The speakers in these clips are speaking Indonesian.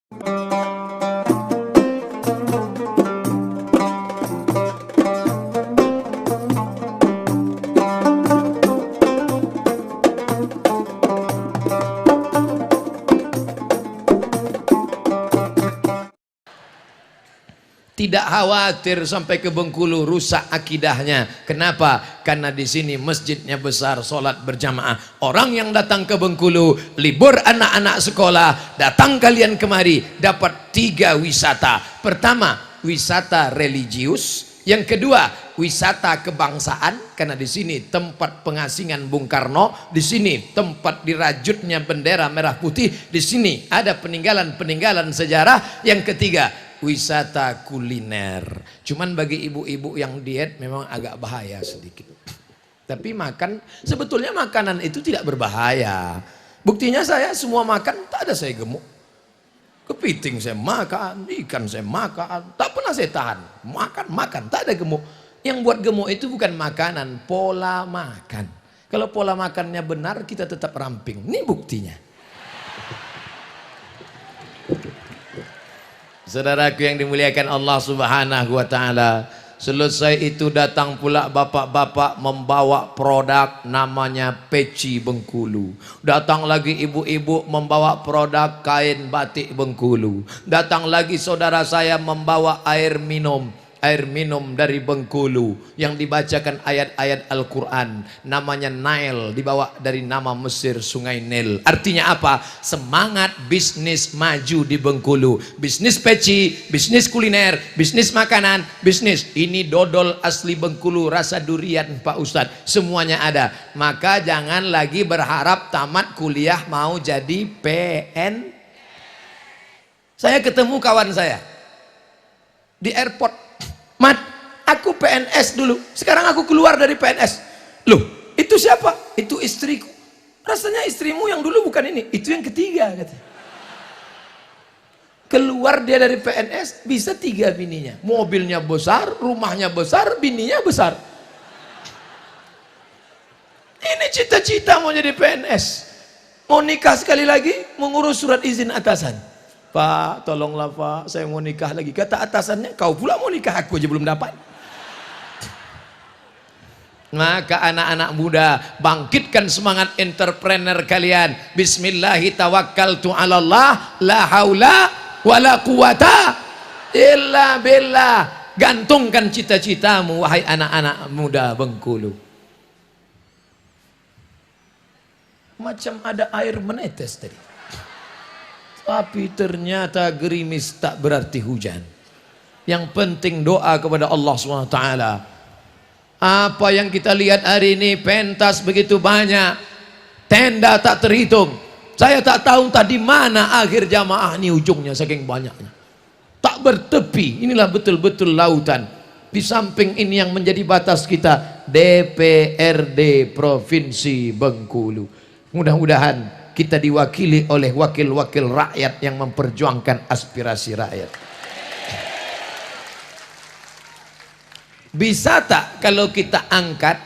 Tidak khawatir sampai ke Bengkulu rusak akidahnya. Kenapa? Karena di sini masjidnya besar, sholat berjamaah. Orang yang datang ke Bengkulu, libur anak-anak sekolah, datang kalian kemari, dapat 3 wisata. Pertama, wisata religius. Yang kedua, wisata kebangsaan, karena di sini tempat pengasingan Bung Karno, di sini tempat dirajutnya bendera merah putih, di sini ada peninggalan-peninggalan sejarah. Yang ketiga, wisata kuliner. Cuman bagi ibu-ibu yang diet memang agak bahaya sedikit. Tapi sebetulnya makanan itu tidak berbahaya. Buktinya saya semua makan, tak ada saya gemuk. Kepiting saya makan, ikan saya makan, tak pernah saya tahan. Makan, tak ada gemuk. Yang buat gemuk itu bukan makanan, pola makan. Kalau pola makannya benar, kita tetap ramping. Ini buktinya. Saudaraku yang dimuliakan Allah Subhanahu wa taala, selesai itu datang pula bapak-bapak membawa produk namanya peci Bengkulu. Datang lagi ibu-ibu membawa produk kain batik Bengkulu. Datang lagi saudara saya membawa air minum dari Bengkulu yang dibacakan ayat-ayat Al-Quran, namanya Nile, dibawa dari nama Mesir, sungai Nil. Artinya apa? Semangat bisnis maju di Bengkulu. Bisnis peci, bisnis kuliner, bisnis makanan, bisnis ini dodol asli Bengkulu, rasa durian Pak Ustadz, semuanya ada. Maka jangan lagi berharap tamat kuliah mau jadi PN. Saya ketemu kawan saya di airport. Mat, aku PNS dulu, sekarang aku keluar dari PNS. Loh, itu siapa? Itu istriku. Rasanya istrimu yang dulu bukan ini, itu yang ketiga katanya. Keluar dia dari PNS, bisa 3 bininya. Mobilnya besar, rumahnya besar, bininya besar. Ini cita-cita mau jadi PNS. Mau nikah sekali lagi, mengurus surat izin atasan. Pak, tolonglah Pak, saya mau nikah lagi. Kata atasannya, kau pula mau nikah, aku aja belum dapat. Maka anak-anak muda, bangkitkan semangat entrepreneur kalian. Bismillahirrahmanirrahim. La haula wala quwata illa billah. Gantungkan cita-citamu, wahai anak-anak muda Bengkulu. Macam ada air menetes tadi. Tapi ternyata gerimis tak berarti hujan. Yang penting doa kepada Allah SWT. Apa yang kita lihat hari ini, pentas begitu banyak, tenda tak terhitung. Saya tak tahu tadi mana akhir jamaah ini ujungnya, saking banyaknya. Tak bertepi, inilah betul-betul lautan. Di samping ini yang menjadi batas kita, DPRD Provinsi Bengkulu. Mudah-mudahan kita diwakili oleh wakil-wakil rakyat yang memperjuangkan aspirasi rakyat. Bisa tak kalau kita angkat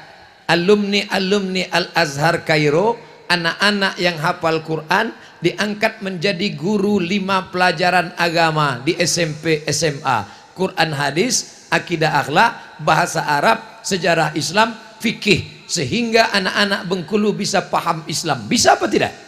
alumni-alumni Al-Azhar Kairo, anak-anak yang hafal Quran, diangkat menjadi guru 5 pelajaran agama di SMP SMA, Quran hadis, akidah akhlak, bahasa Arab, sejarah Islam, fikih, sehingga anak-anak Bengkulu bisa paham Islam. Bisa apa tidak?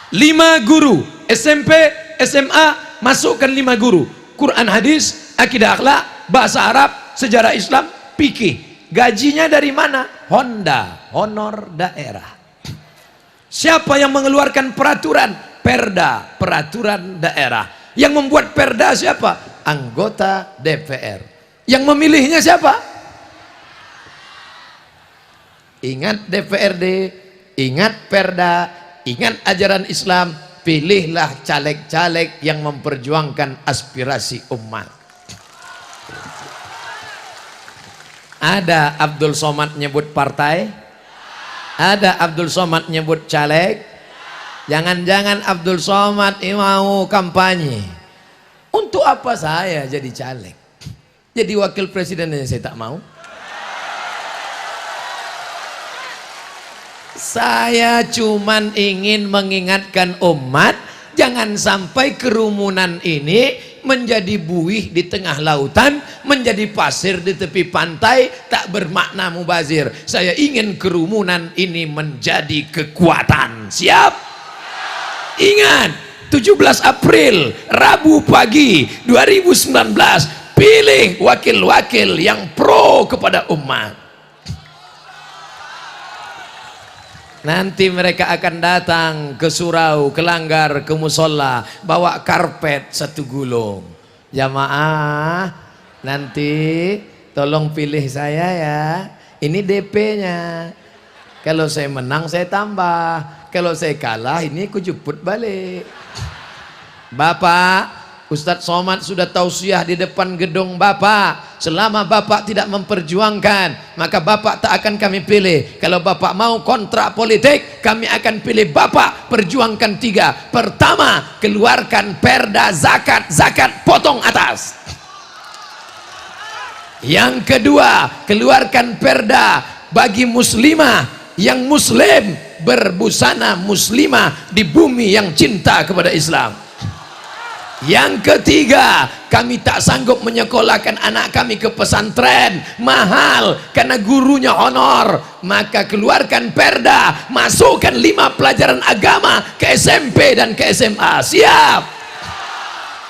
5 guru SMP, SMA, masukkan 5 guru Quran hadis, akidah akhlak, bahasa Arab, sejarah Islam, fikih. Gajinya dari mana? Honda, honor daerah. Siapa yang mengeluarkan peraturan? Perda, peraturan daerah. Yang membuat perda siapa? Anggota DPR. Yang memilihnya siapa? Ingat DPRD, ingat perda, ingat ajaran Islam, pilihlah caleg-caleg yang memperjuangkan aspirasi umat. Ada Abdul Somad nyebut partai? Ada Abdul Somad nyebut caleg? Jangan-jangan Abdul Somad mau kampanye. Untuk apa saya jadi caleg? Jadi wakil presiden aja saya tak mau. Saya cuman ingin mengingatkan umat Jangan sampai kerumunan ini menjadi buih di tengah lautan, menjadi pasir di tepi pantai, tak bermakna mubazir. Saya ingin kerumunan ini menjadi kekuatan. Siap? Ingat, 17 April, Rabu pagi 2019, pilih wakil-wakil yang pro kepada umat. Nanti mereka akan datang ke surau, ke langgar, ke musola, bawa karpet 1 gulung. Jamaah, nanti tolong pilih saya ya. Ini DP-nya. Kalau saya menang saya tambah. Kalau saya kalah ini aku jemput balik. Bapak, Ustadz Somad sudah tausiah di depan gedung Bapak. Selama Bapak tidak memperjuangkan, maka Bapak tak akan kami pilih. Kalau Bapak mau kontrak politik, kami akan pilih Bapak. Perjuangkan 3. Pertama, keluarkan perda zakat. Zakat potong atas. Yang kedua, keluarkan perda bagi muslimah yang muslim berbusana muslimah di bumi yang cinta kepada Islam. Yang ketiga, kami tak sanggup menyekolahkan anak kami ke pesantren, mahal karena gurunya honor. Maka keluarkan perda, masukkan 5 pelajaran agama ke SMP dan ke SMA. Siap?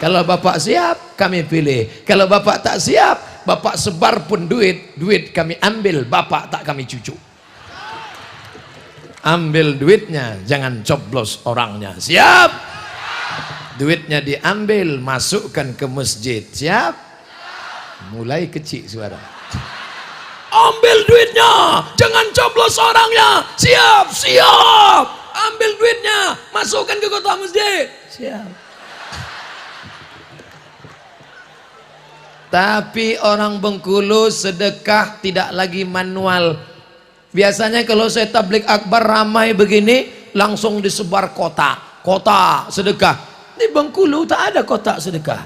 Kalau Bapak siap, kami pilih. Kalau Bapak tak siap, Bapak sebar pun duit kami ambil, Bapak tak kami cucu. Ambil duitnya, jangan coblos orangnya. Siap? Duitnya diambil, masukkan ke masjid. Siap? Mulai kecil suara. Ambil duitnya, jangan coblos orangnya. Siap, siap. Ambil duitnya, masukkan ke kota masjid. Siap. Tapi orang Bengkulu sedekah tidak lagi manual. Biasanya kalau saya tablik akbar ramai begini, langsung disebar kota sedekah. Di Bengkulu tak ada kotak sedekah.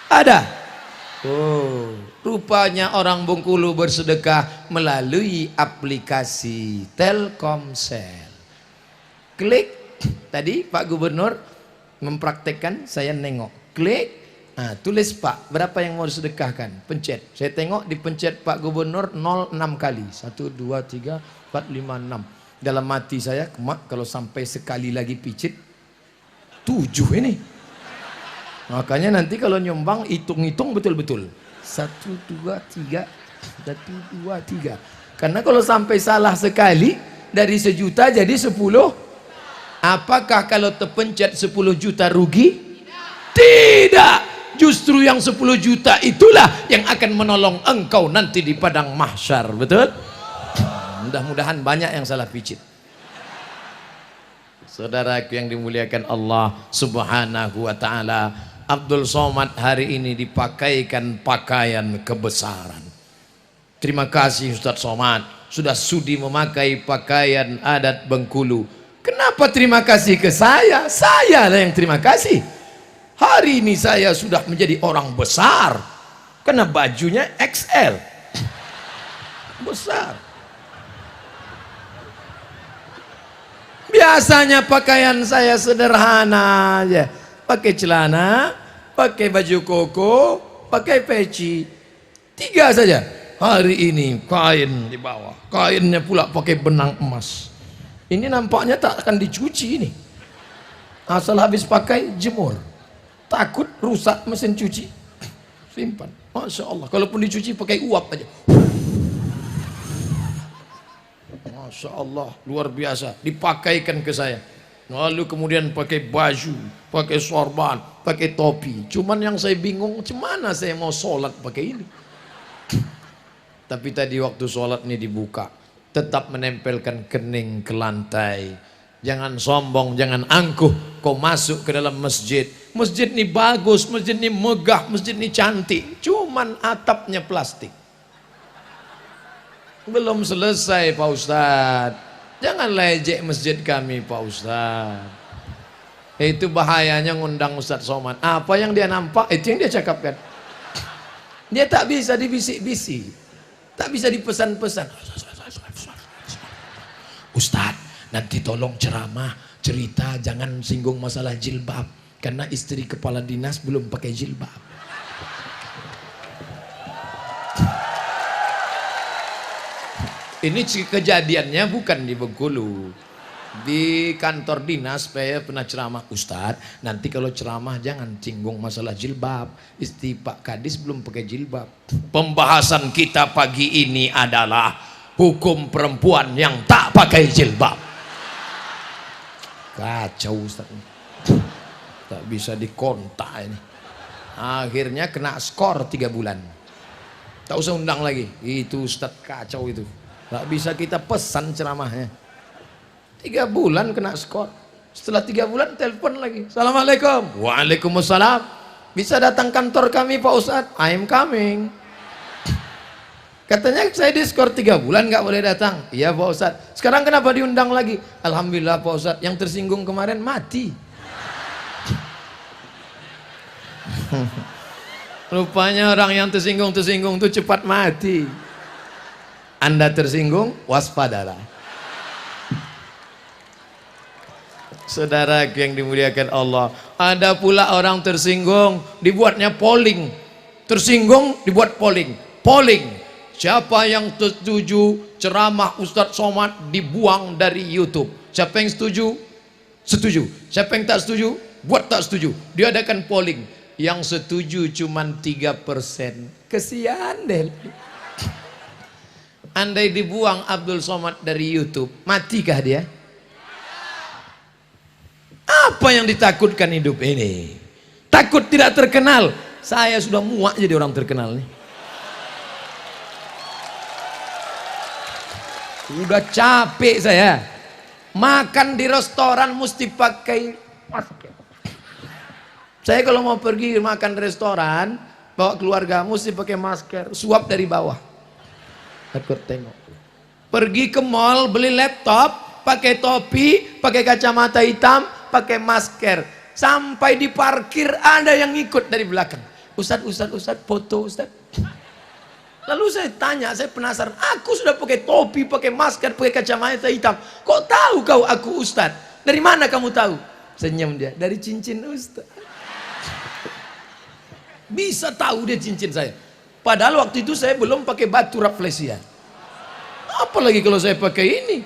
Ada? Oh, rupanya orang Bengkulu bersedekah melalui aplikasi Telkomsel. Klik, tadi Pak Gubernur mempraktekkan, saya nengok. Klik, tulis Pak, berapa yang mau disedekahkan? Pencet. Saya tengok dipencet Pak Gubernur 06 kali. 1, 2, 3, 4, 5, 6. Dalam hati saya, kalau sampai sekali lagi picit, 7 ini. Makanya nanti kalau nyumbang hitung-hitung betul-betul. 1, 2, 3, 1, 2, 3. Karena kalau sampai salah sekali, dari 1 juta jadi 10. Apakah kalau terpencet 10 juta rugi? Tidak. Justru yang 10 juta itulah yang akan menolong engkau nanti di padang mahsyar. Betul? Mudah-mudahan banyak yang salah picit. Saudaraku yang dimuliakan Allah Subhanahu wa ta'ala, Abdul Somad hari ini dipakaikan pakaian kebesaran. Terima kasih Ustadz Somad sudah sudi memakai pakaian adat Bengkulu. Kenapa terima kasih ke saya? Saya lah yang terima kasih. Hari ini saya sudah menjadi orang besar karena bajunya XL. Besar. Biasanya pakaian saya sederhana aja. Pakai celana, pakai baju koko, pakai peci. 3 saja. Hari ini kain di bawah. Kainnya pula pakai benang emas. Ini nampaknya tak akan dicuci ini. Asal habis pakai jemur. Takut rusak mesin cuci. Simpan. Masya Allah. Kalaupun dicuci pakai uap aja. Masya Allah, luar biasa, dipakaikan ke saya. Lalu kemudian pakai baju, pakai sorban, pakai topi. Cuman yang saya bingung, gimana saya mau sholat pakai ini? Tapi tadi waktu sholat ini dibuka, tetap menempelkan kening ke lantai. Jangan sombong, jangan angkuh. Kau masuk ke dalam masjid. Masjid ini bagus, masjid ini megah, masjid ini cantik. Cuman atapnya plastik. Belum selesai Pak Ustadz. Jangan lecek masjid kami Pak Ustadz. Itu bahayanya ngundang Ustadz Somad. Apa yang dia nampak itu yang dia cakapkan. Dia tak bisa dibisik-bisik, tak bisa dipesan-pesan. Ustadz, nanti tolong ceramah cerita jangan singgung masalah jilbab karena istri kepala dinas belum pakai jilbab. Ini kejadiannya bukan di Bengkulu, di kantor dinas. Saya pernah ceramah, Ustadz nanti kalau ceramah jangan singgung masalah jilbab, istri Pak Kadis belum pakai jilbab. Pembahasan kita pagi ini adalah hukum perempuan yang tak pakai jilbab. Kacau Ustadz, tak bisa dikontak ini. Akhirnya kena skor 3 bulan, tak usah undang lagi. Itu Ustadz kacau itu, tak bisa kita pesan ceramahnya. 3 bulan kena skor. Setelah 3 bulan telepon lagi, Assalamualaikum. Waalaikumsalam. Bisa datang kantor kami Pak Ustadz? I am coming. Katanya saya diskor 3 bulan nggak boleh datang. Iya Pak Ustadz. Sekarang kenapa diundang lagi? Alhamdulillah Pak Ustadz, yang tersinggung kemarin mati. Rupanya orang yang tersinggung itu cepat mati. Anda tersinggung, waspadalah. Saudara yang dimuliakan Allah, ada pula orang tersinggung dibuatnya polling. Tersinggung dibuat polling. Siapa yang setuju ceramah Ustadz Somad dibuang dari YouTube? Siapa yang setuju? Setuju. Siapa yang tak setuju? Buat tak setuju. Diadakan polling. Yang setuju cuman 3%. Kesian deh. Andai dibuang Abdul Somad dari YouTube, matikah dia? Apa yang ditakutkan hidup ini? Takut tidak terkenal. Saya sudah muak jadi orang terkenal nih. Udah capek saya. Makan di restoran mesti pakai masker. Saya kalau mau pergi makan di restoran, bawa keluarga mesti pakai masker. Suap dari bawah. Takut tengok. Pergi ke mall beli laptop, pakai topi, pakai kacamata hitam, pakai masker. Sampai di parkir ada yang ikut dari belakang. Ustadz, foto Ustadz. Lalu saya tanya, saya penasaran. Aku sudah pakai topi, pakai masker, pakai kacamata hitam. Kok tahu kau aku Ustadz? Dari mana kamu tahu? Senyum dia. Dari cincin Ustadz. Bisa tahu dia cincin saya. Padahal waktu itu saya belum pakai batu rafflesia. Apalagi kalau saya pakai ini.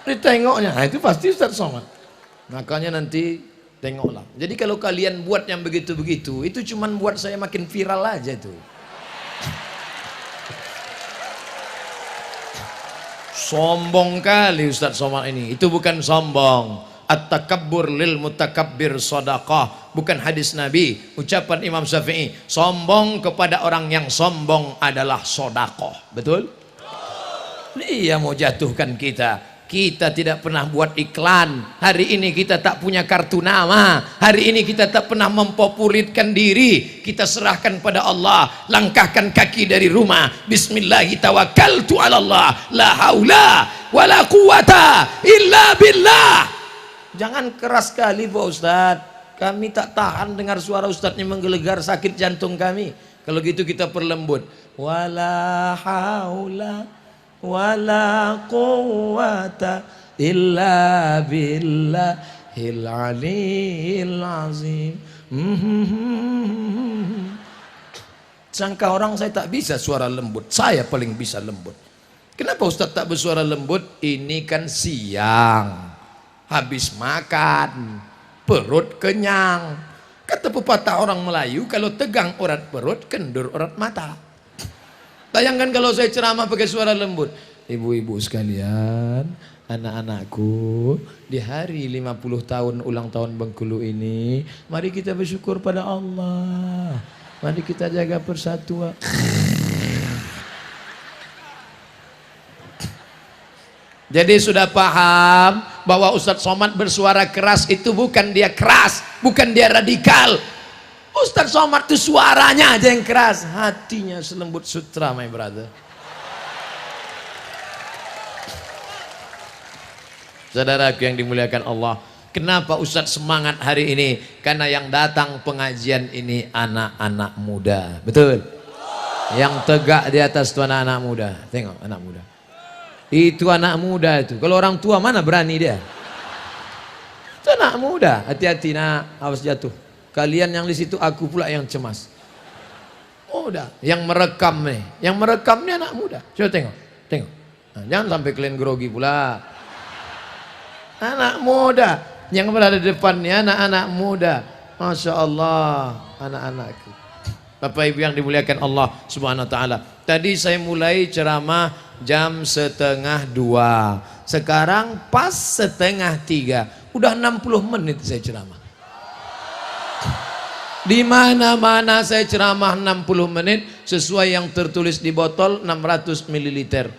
Ditengoknya, nah itu pasti Ustadz Somad. Makanya nanti tengoklah. Jadi kalau kalian buat yang begitu-begitu, itu cuman buat saya makin viral aja tuh. Sombong kali Ustadz Somad ini. Itu bukan sombong. At-takabbur lil mutakabbir sadaqah. Bukan hadis Nabi, ucapan Imam Syafi'i. Sombong kepada orang yang sombong adalah sedekah. Betul? Dia mau jatuhkan kita. Kita tidak pernah buat iklan. Hari ini kita tak punya kartu nama. Hari ini kita tak pernah mempopulerkan diri. Kita serahkan pada Allah. Langkahkan kaki dari rumah. Bismillahi tawakkaltu ala Allah. La haula wala quwata illa billah. Jangan keras sekali Pak Ustadz. Kami tak tahan dengar suara Ustadznya menggelegar, sakit jantung kami. Kalau gitu kita perlembut. Wala haula wala quwata illa billahil aliyil azim. Sangka orang saya tak bisa suara lembut. Saya paling bisa lembut. Kenapa Ustadz tak bersuara lembut? Ini kan siang. Habis makan, perut kenyang. Kata pepatah orang Melayu, kalau tegang urat perut, kendur urat mata. Bayangkan kalau saya ceramah pakai suara lembut. Ibu-ibu sekalian, anak-anakku, di hari 50 tahun ulang tahun Bengkulu ini, mari kita bersyukur pada Allah. Mari kita jaga persatuan. Jadi sudah paham bahwa Ustadz Somad bersuara keras itu bukan dia keras, bukan dia radikal. Ustadz Somad itu suaranya aja yang keras, hatinya selembut sutra, my brother. Saudaraku yang dimuliakan Allah, kenapa Ustadz semangat hari ini? Karena yang datang pengajian ini anak-anak muda, betul? Yang tegak di atas itu anak-anak muda. Tengok anak muda. Itu anak muda itu. Kalau orang tua mana berani dia? Itu anak muda. Hati-hati nak, awas jatuh. Kalian yang di situ, aku pula yang cemas. Muda, yang merekam nih. Yang merekam nih anak muda. Coba tengok, tengok. Nah, jangan sampai kalian grogi pula. Anak muda. Yang berada di depannya anak-anak muda. Masya Allah, anak-anakku. Bapak Ibu yang dimuliakan Allah Subhanahu Wa Taala. Tadi saya mulai ceramah jam 1:30. Sekarang pas 2:30. Udah 60 menit saya ceramah. Di mana-mana saya ceramah 60 menit sesuai yang tertulis di botol 600 ml.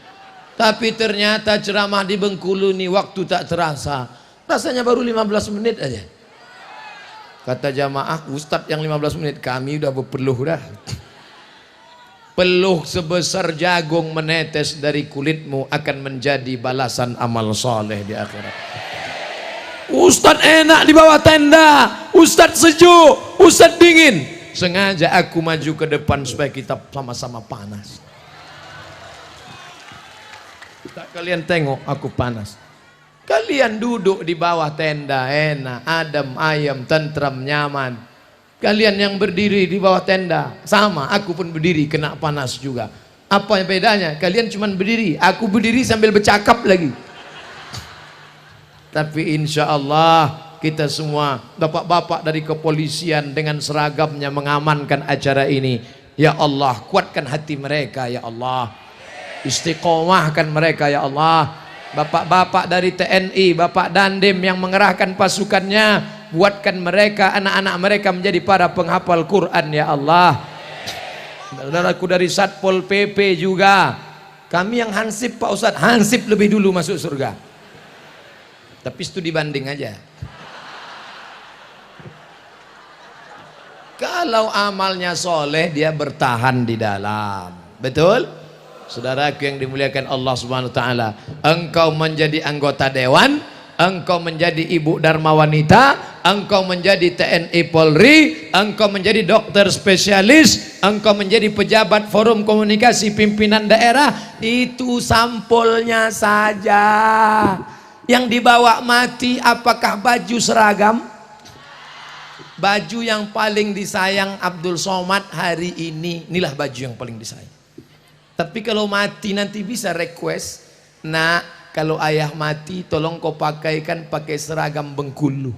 Tapi ternyata ceramah di Bengkulu nih waktu tak terasa. Rasanya baru 15 menit aja. Kata jamaah, Ustadz yang 15 menit, kami udah berpeluh dah. Peluh sebesar jagung menetes dari kulitmu akan menjadi balasan amal soleh di akhirat. Ustadz enak di bawah tenda, Ustadz sejuk, Ustadz dingin. Sengaja aku maju ke depan supaya kita sama-sama panas. Tak kalian tengok aku panas. Kalian duduk di bawah tenda enak, adem, ayem, tentram, nyaman. Kalian yang berdiri di bawah tenda sama, aku pun berdiri kena panas juga. Apa yang bedanya? Kalian cuma berdiri, aku berdiri sambil bercakap lagi. Tapi insya Allah kita semua bapak-bapak dari kepolisian dengan seragamnya mengamankan acara ini. Ya Allah, kuatkan hati mereka ya Allah, istiqomahkan mereka ya Allah. Bapak-bapak dari TNI, Bapak Dandim yang mengerahkan pasukannya, buatkan mereka, anak-anak mereka menjadi para penghafal Quran ya Allah. Saudaraku dari Satpol PP juga, kami yang hansip Pak Ustadz, hansip lebih dulu masuk surga. Tapi studi banding aja. Kalau amalnya soleh, dia bertahan di dalam. Betul? Saudaraku yang dimuliakan Allah Subhanahu Wa Taala, engkau menjadi anggota dewan, engkau menjadi ibu dharma wanita, engkau menjadi TNI Polri, engkau menjadi dokter spesialis, engkau menjadi pejabat forum komunikasi pimpinan daerah, itu sampulnya saja. Yang dibawa mati apakah baju seragam? Baju yang paling disayang Abdul Somad hari ini, inilah baju yang paling disayang. Tapi kalau mati nanti bisa request, nak, kalau ayah mati tolong kau pakaikan pakai seragam Bengkulu.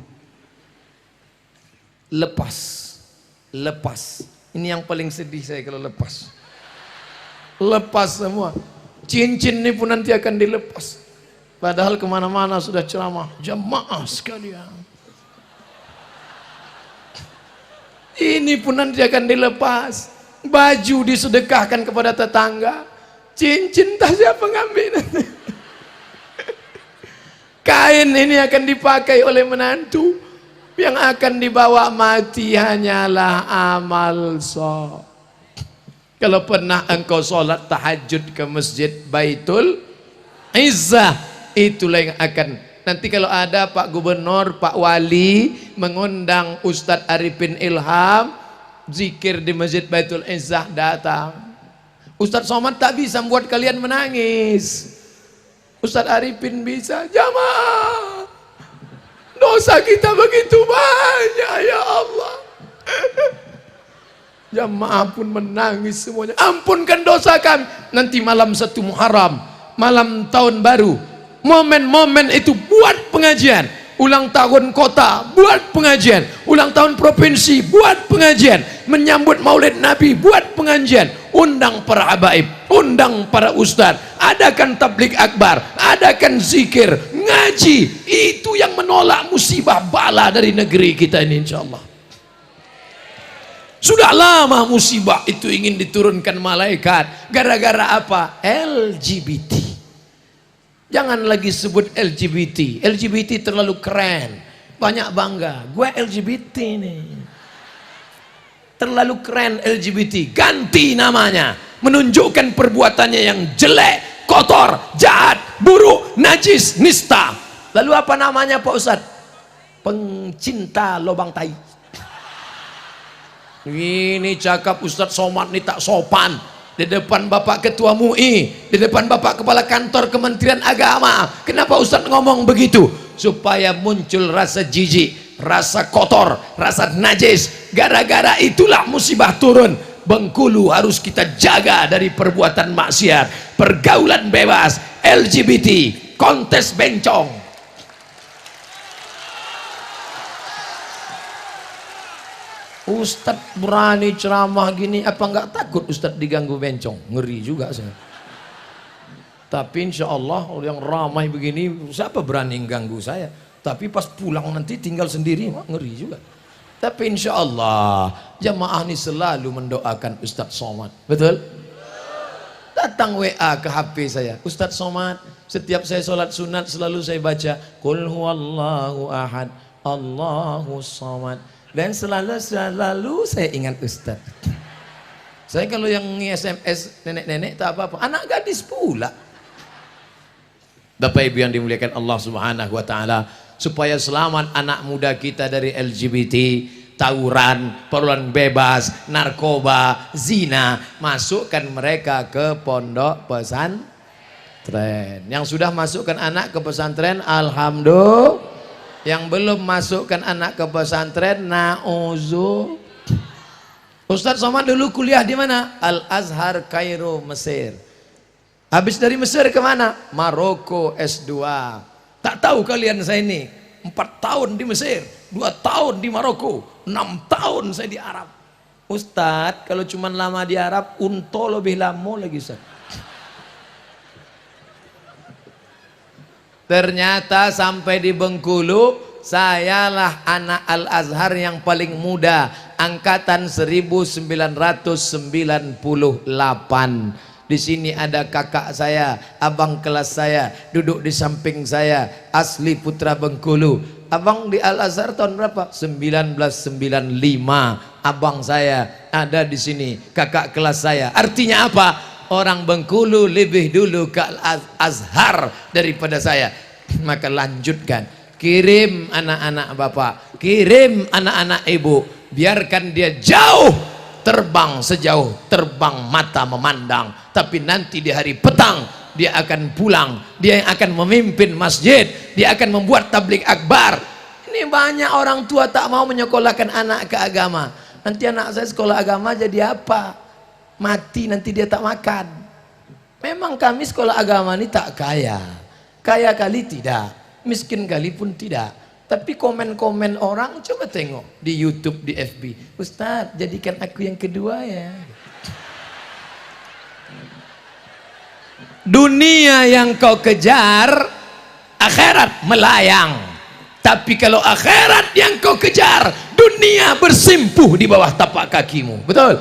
Lepas, lepas. Ini yang paling sedih saya kalau lepas. Lepas semua. Cincin ini pun nanti akan dilepas. Padahal kemana-mana sudah ceramah, jamaah sekalian. Ini pun nanti akan dilepas. Baju disedekahkan kepada tetangga. Cincin tak siapa ngambil. Kain ini akan dipakai oleh menantu. Yang akan dibawa mati hanyalah amal soleh. Kalau pernah engkau sholat tahajud ke masjid Baitul Izzah, itulah yang akan nanti kalau ada Pak Gubernur, Pak Wali mengundang Ustadz Arifin Ilham zikir di Masjid Baitul Izzah, datang. Ustadz Somad tak bisa membuat kalian menangis, Ustadz Arifin bisa. Jamaah, dosa kita begitu banyak ya Allah. Jamaah pun menangis semuanya, ampunkan dosa kami. Nanti malam 1 Muharram, malam tahun baru, momen-momen itu buat pengajian. Ulang tahun kota, buat pengajian. Ulang tahun provinsi, buat pengajian. Menyambut maulid Nabi, buat pengajian. Undang para habaib, undang para ustadz, adakan tablik akbar, adakan zikir, ngaji. Itu yang menolak musibah bala dari negeri kita ini insya Allah. Sudah lama musibah itu ingin diturunkan malaikat. Gara-gara apa? LGBT. Jangan lagi sebut LGBT. LGBT terlalu keren. Banyak bangga. Gue LGBT nih. Terlalu keren LGBT. Ganti namanya. Menunjukkan perbuatannya yang jelek, kotor, jahat, buruk, najis, nista. Lalu apa namanya Pak Ustadz? Pencinta lobang tai. Ini cakap Ustadz Somad nih tak sopan. Di depan Bapak Ketua MUI, di depan Bapak Kepala Kantor Kementerian Agama. Kenapa Ustadz ngomong begitu? supaya muncul rasa jijik, rasa kotor, rasa najis. Gara-gara itulah musibah turun. Bengkulu harus kita jaga dari perbuatan maksiat, pergaulan bebas, LGBT, kontes bencong. Ustadz berani ceramah gini, apa nggak takut Ustadz diganggu bencong? Ngeri juga saya. Tapi insya Allah yang ramai begini, siapa berani ganggu saya? Tapi pas pulang nanti tinggal sendiri, ngeri juga. Tapi insya Allah jamaah ini selalu mendoakan Ustadz Somad. Betul? Datang WA ke HP saya, Ustadz Somad, setiap saya sholat sunat selalu saya baca Qul huwallahu ahad, Allahu samad. Dan selalu saya ingat Ustadz. Saya kalau yang SMS nenek-nenek tak apa-apa, anak gadis pula. Bapak Ibu yang dimuliakan Allah Subhanahu wa taala, supaya selamat anak muda kita dari LGBT, tawuran, pergaulan bebas, narkoba, zina, masukkan mereka ke pondok pesantren. Yang sudah masukkan anak ke pesantren, alhamdulillah. Yang belum masukkan anak ke pesantren, nauzu. Ustadz Somad dulu kuliah di mana? Al Azhar Kairo, Mesir. Habis dari Mesir kemana? Maroko S2. Tak tahu kalian saya ini 4 tahun di Mesir, 2 tahun di Maroko, 6 tahun saya di Arab. Ustadz kalau cuma lama di Arab, unto lebih lama lagi Ustadz. Ternyata sampai di Bengkulu, sayalah anak Al Azhar yang paling muda, angkatan 1998. Di sini ada kakak saya, abang kelas saya, duduk di samping saya, asli putra Bengkulu. Abang di Al Azhar tahun berapa? 1995. Abang saya ada di sini, kakak kelas saya. Artinya apa? Orang Bengkulu lebih dulu ke Al Azhar daripada saya. Maka lanjutkan, kirim anak-anak bapak, kirim anak-anak ibu, biarkan dia jauh, terbang sejauh terbang mata memandang. Tapi nanti di hari petang dia akan pulang, dia yang akan memimpin masjid, dia akan membuat tabligh akbar. Ini banyak orang tua tak mau menyekolahkan anak ke agama. Nanti anak saya sekolah agama jadi apa? Mati nanti dia tak makan. Memang kami sekolah agama ini tak kaya, kaya kali tidak, miskin kali pun tidak. Tapi komen-komen orang coba tengok di YouTube, di FB, Ustadz jadikan aku yang kedua ya. Dunia yang kau kejar, akhirat melayang. Tapi kalau akhirat yang kau kejar, dunia bersimpuh di bawah tapak kakimu. Betul?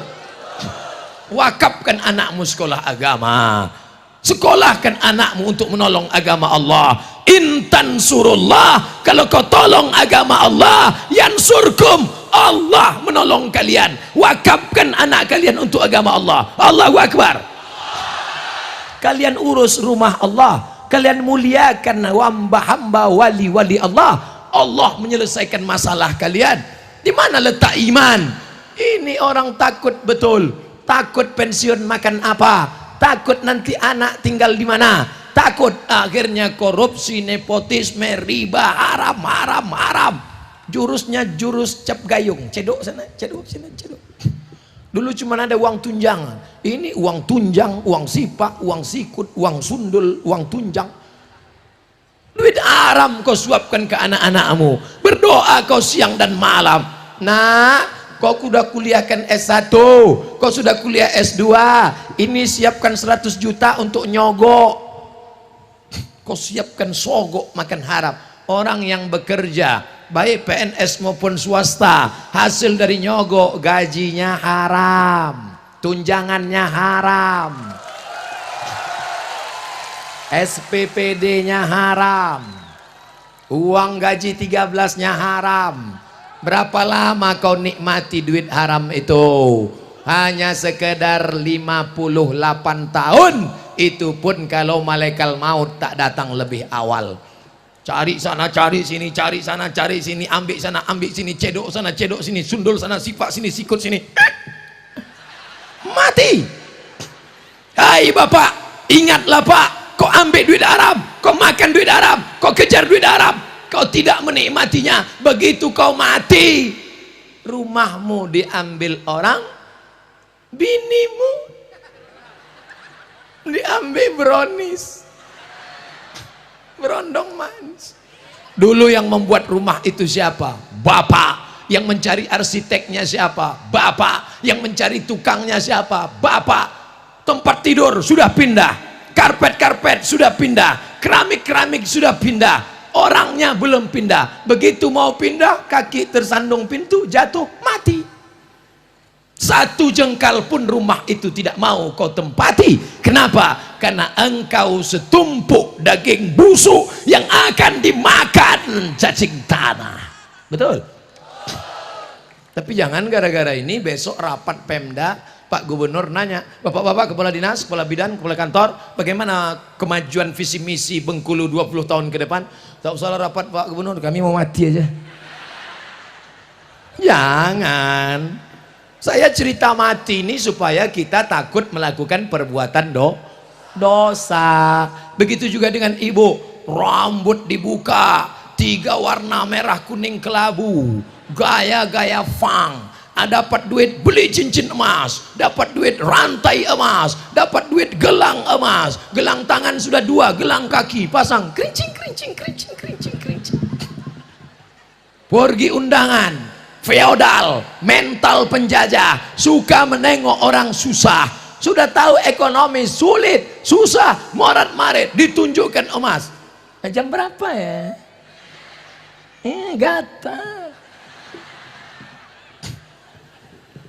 Wakafkan anakmu sekolah agama, sekolahkan anakmu untuk menolong agama Allah. Intan surullah, kalau kau tolong agama Allah, yansurkum, Allah menolong kalian. Wakafkan anak kalian untuk agama Allah. Allahu Akbar. Kalian urus rumah Allah, kalian muliakan hamba-hamba wali-wali Allah, Allah menyelesaikan masalah kalian. Di mana letak iman? Ini orang takut betul, takut pensiun makan apa, takut nanti anak tinggal di mana, takut akhirnya korupsi, nepotisme, riba, haram. Jurusnya jurus cap gayung, cedok sana, cedok sini, cedok. Dulu cuma ada uang tunjangan, ini uang tunjang, uang sipak, uang sikut, uang sundul, uang tunjang. Duit haram kau suapkan ke anak-anakmu, berdoa kau siang dan malam. Nah, kau sudah kuliahkan S1, kau sudah kuliah S2, ini siapkan 100 juta untuk nyogok. Kau siapkan sogok makan haram. Orang yang bekerja, baik PNS maupun swasta, hasil dari nyogok gajinya haram, tunjangannya haram, SPPD-nya haram, uang gaji 13-nya haram. Berapa lama kau nikmati duit haram itu? Hanya sekedar 58 tahun. Itu pun kalau malaikat maut tak datang lebih awal. Cari sana, cari sini, cari sana, cari sini, ambil sana, ambil sini, cedok sana, cedok sini, sundul sana, sifat sini, sikut sini. Mati. Hai bapak, ingatlah pak, kau ambil duit haram, kau makan duit haram, kau kejar duit haram, kau tidak menikmatinya. Begitu kau mati, rumahmu diambil orang, binimu diambil brownies, berondong manis. Dulu yang membuat rumah itu siapa? Bapak. Yang mencari arsiteknya siapa? Bapak. Yang mencari tukangnya siapa? Bapak. Tempat tidur sudah pindah, karpet sudah pindah, keramik sudah pindah, orangnya belum pindah. Begitu mau pindah, kaki tersandung pintu, jatuh, mati. Satu jengkal pun rumah itu tidak mau kau tempati. Kenapa? Karena engkau setumpuk daging busuk yang akan dimakan cacing tanah. Betul? Tapi jangan gara-gara ini besok rapat Pemda, Pak Gubernur nanya, bapak-bapak kepala dinas, kepala bidan, kepala kantor, bagaimana kemajuan visi misi Bengkulu 20 tahun ke depan? Tak usah rapat Pak Gubernur, kami mau mati aja. Jangan. Saya cerita mati ini supaya kita takut melakukan perbuatan dosa. Begitu juga dengan ibu, rambut dibuka, 3 warna merah kuning kelabu, gaya-gaya fang, dapat duit beli cincin emas, dapat duit rantai emas, dapat duit gelang emas, gelang tangan sudah 2, gelang kaki pasang, kerincing. Pergi undangan, feodal, mental penjajah, suka menengok orang susah, sudah tahu ekonomi sulit, susah, morat marit, ditunjukkan emas. Jam berapa ya? Gatal.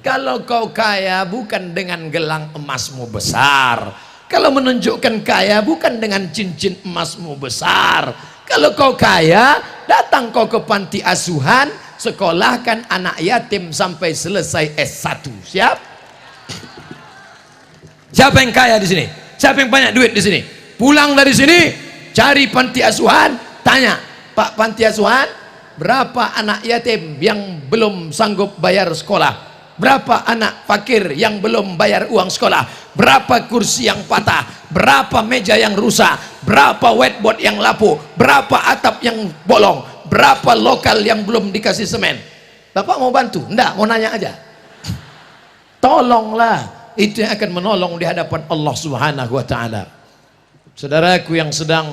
Kalau kau kaya bukan dengan gelang emasmu besar, kalau menunjukkan kaya bukan dengan cincin emasmu besar. Kalau kau kaya, datang kau ke panti asuhan, sekolahkan anak yatim sampai selesai S1. Siap? Siapa yang kaya di sini? Siapa yang banyak duit di sini? Pulang dari sini, cari panti asuhan, tanya, Pak panti asuhan, berapa anak yatim yang belum sanggup bayar sekolah? Berapa anak fakir yang belum bayar uang sekolah? Berapa kursi yang patah? Berapa meja yang rusak? Berapa whiteboard yang lapuk? Berapa atap yang bolong? Berapa lokal yang belum dikasih semen? Bapak mau bantu? Enggak, mau nanya aja. Tolonglah, itu yang akan menolong di hadapan Allah Subhanahu wa taala. Saudaraku yang sedang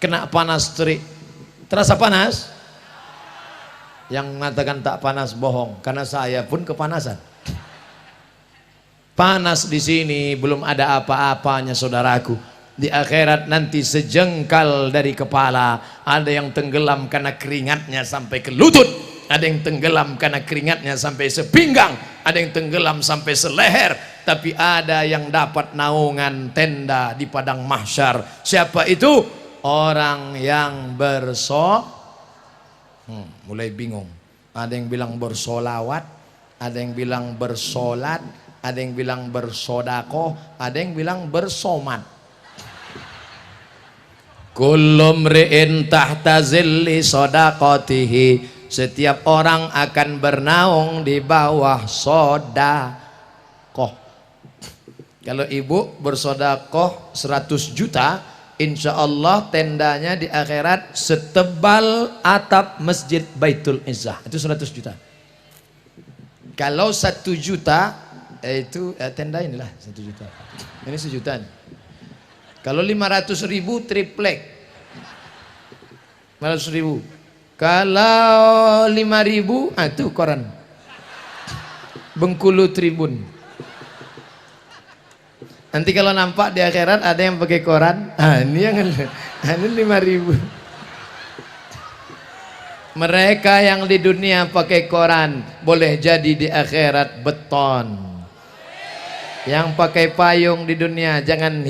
kena panas terik, terasa panas? Yang mengatakan tak panas bohong, karena saya pun kepanasan. Panas di sini belum ada apa-apanya saudaraku. Di akhirat nanti sejengkal dari kepala, ada yang tenggelam karena keringatnya sampai ke lutut, ada yang tenggelam karena keringatnya sampai sepinggang, ada yang tenggelam sampai seleher, tapi ada yang dapat naungan tenda di padang mahsyar. Siapa itu? Orang yang mulai bingung. Ada yang bilang bersolawat, ada yang bilang bersolat, ada yang bilang bersodakoh, ada yang bilang bersomat. Kullu mri'in tahta zilli sodakotihi, setiap orang akan bernaung di bawah sodakoh. Kalau ibu bersodakoh 100 juta, insya Allah tendanya di akhirat setebal atap masjid Baitul Izzah. Itu 100 juta. Kalau 1 juta itu tenda inilah 1 juta. Ini 1 juta. Kalau 500 ribu triplek 500 ribu. Kalau 5 ribu itu koran Bengkulu Tribun. Nanti kalau nampak di akhirat ada yang pakai koran, ini yang ini 5.000. Mereka yang di dunia pakai koran boleh jadi di akhirat beton. Yang pakai payung di dunia jangan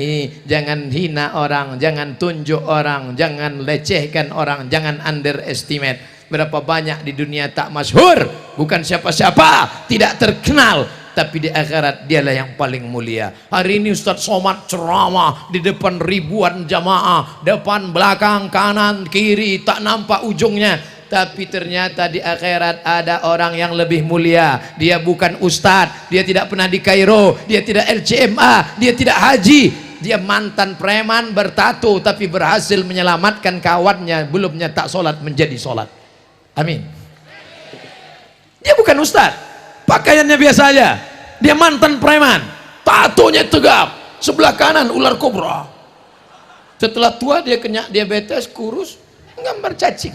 hina orang, jangan tunjuk orang, jangan lecehkan orang, jangan underestimate. Berapa banyak di dunia tak masyhur, bukan siapa-siapa, tidak terkenal, tapi di akhirat dialah yang paling mulia. Hari ini Ustadz Somad ceramah di depan ribuan jamaah, depan, belakang, kanan, kiri, tak nampak ujungnya. Tapi ternyata di akhirat ada orang yang lebih mulia. Dia bukan ustadz, dia tidak pernah di Kairo, dia tidak LCMA, dia tidak haji. dia mantan preman bertato tapi berhasil menyelamatkan kawannya belumnya tak sholat menjadi sholat. Amin. Dia bukan ustaz, pakaiannya biasa aja. Dia mantan preman, tatonya tegap, sebelah kanan ular kobra. Setelah tua dia kena diabetes, kurus, gambar cacing.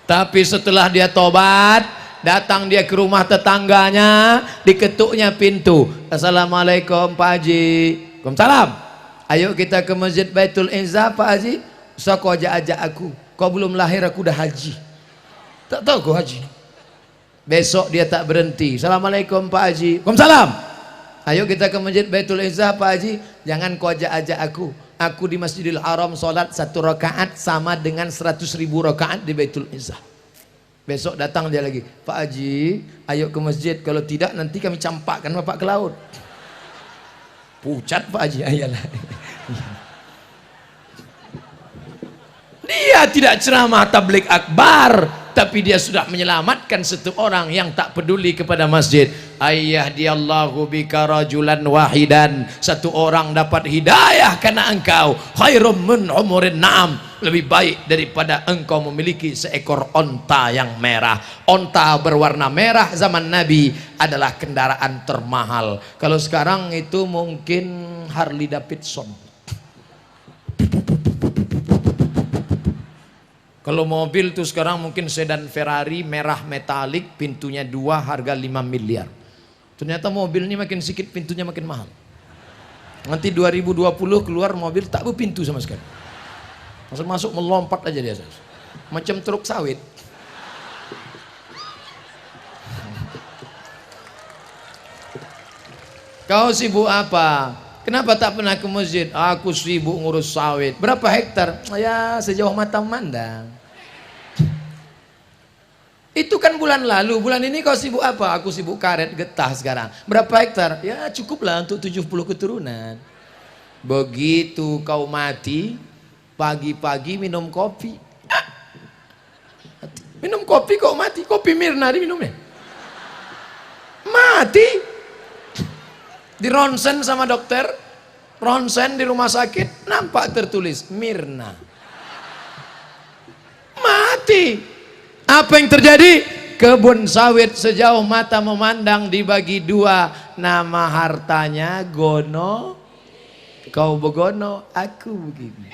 Tapi setelah dia tobat, datang dia ke rumah tetangganya, diketuknya pintu. Assalamualaikum Pak Haji. Waalaikumsalam. Ayo kita ke Masjid Baitul Izzah Pak Haji. So kau ajak aku. Kau belum lahir aku dah haji. Tak tahu kau haji. Besok dia tak berhenti. Assalamualaikum Pak Haji. Waalaikumsalam. Ayo kita ke Masjid Baitul Izzah Pak Haji. Jangan kau ajak aku. Aku di Masjidil Haram sholat 1 rakaat sama dengan 100.000 rakaat di Baitul Izzah. Besok datang dia lagi. Pak Haji, ayo ke masjid. Kalau tidak nanti kami campakkan bapak ke laut. Pucat Pak Haji. Ayalah. Dia tidak ceramah tabligh akbar, tapi dia sudah menyelamatkan satu orang yang tak peduli kepada masjid. Ayah diallahu bika rajulan wahidan. Satu orang dapat hidayah karena engkau. Khairum min umurin na'am. Lebih baik daripada engkau memiliki seekor onta yang merah. Onta berwarna merah zaman Nabi adalah kendaraan termahal. Kalau sekarang itu mungkin Harley Davidson. Kalau mobil tuh sekarang mungkin sedan Ferrari merah metalik, pintunya 2, harga 5 miliar. Ternyata mobil ini makin sedikit pintunya makin mahal. Nanti 2020 keluar mobil tak berpintu sama sekali. Masuk melompat aja dia. Macam truk sawit. Kau sibuk apa? Kenapa tak pernah ke masjid? Aku sibuk ngurus sawit. Berapa hektar? Ya sejauh mata memandang. Itu kan bulan lalu. Bulan ini kau sibuk apa? Aku sibuk karet getah sekarang. Berapa hektar? Ya cukuplah untuk 70 keturunan. Begitu kau mati, pagi-pagi minum kopi. Minum kopi kok mati? Kopi Mirna diminumnya. Mati. Di ronsen sama dokter, ronsen di rumah sakit, nampak tertulis Mirna. Mati. Apa yang terjadi? Kebun sawit sejauh mata memandang dibagi 2. Nama hartanya Gono. Kau begono, aku begini.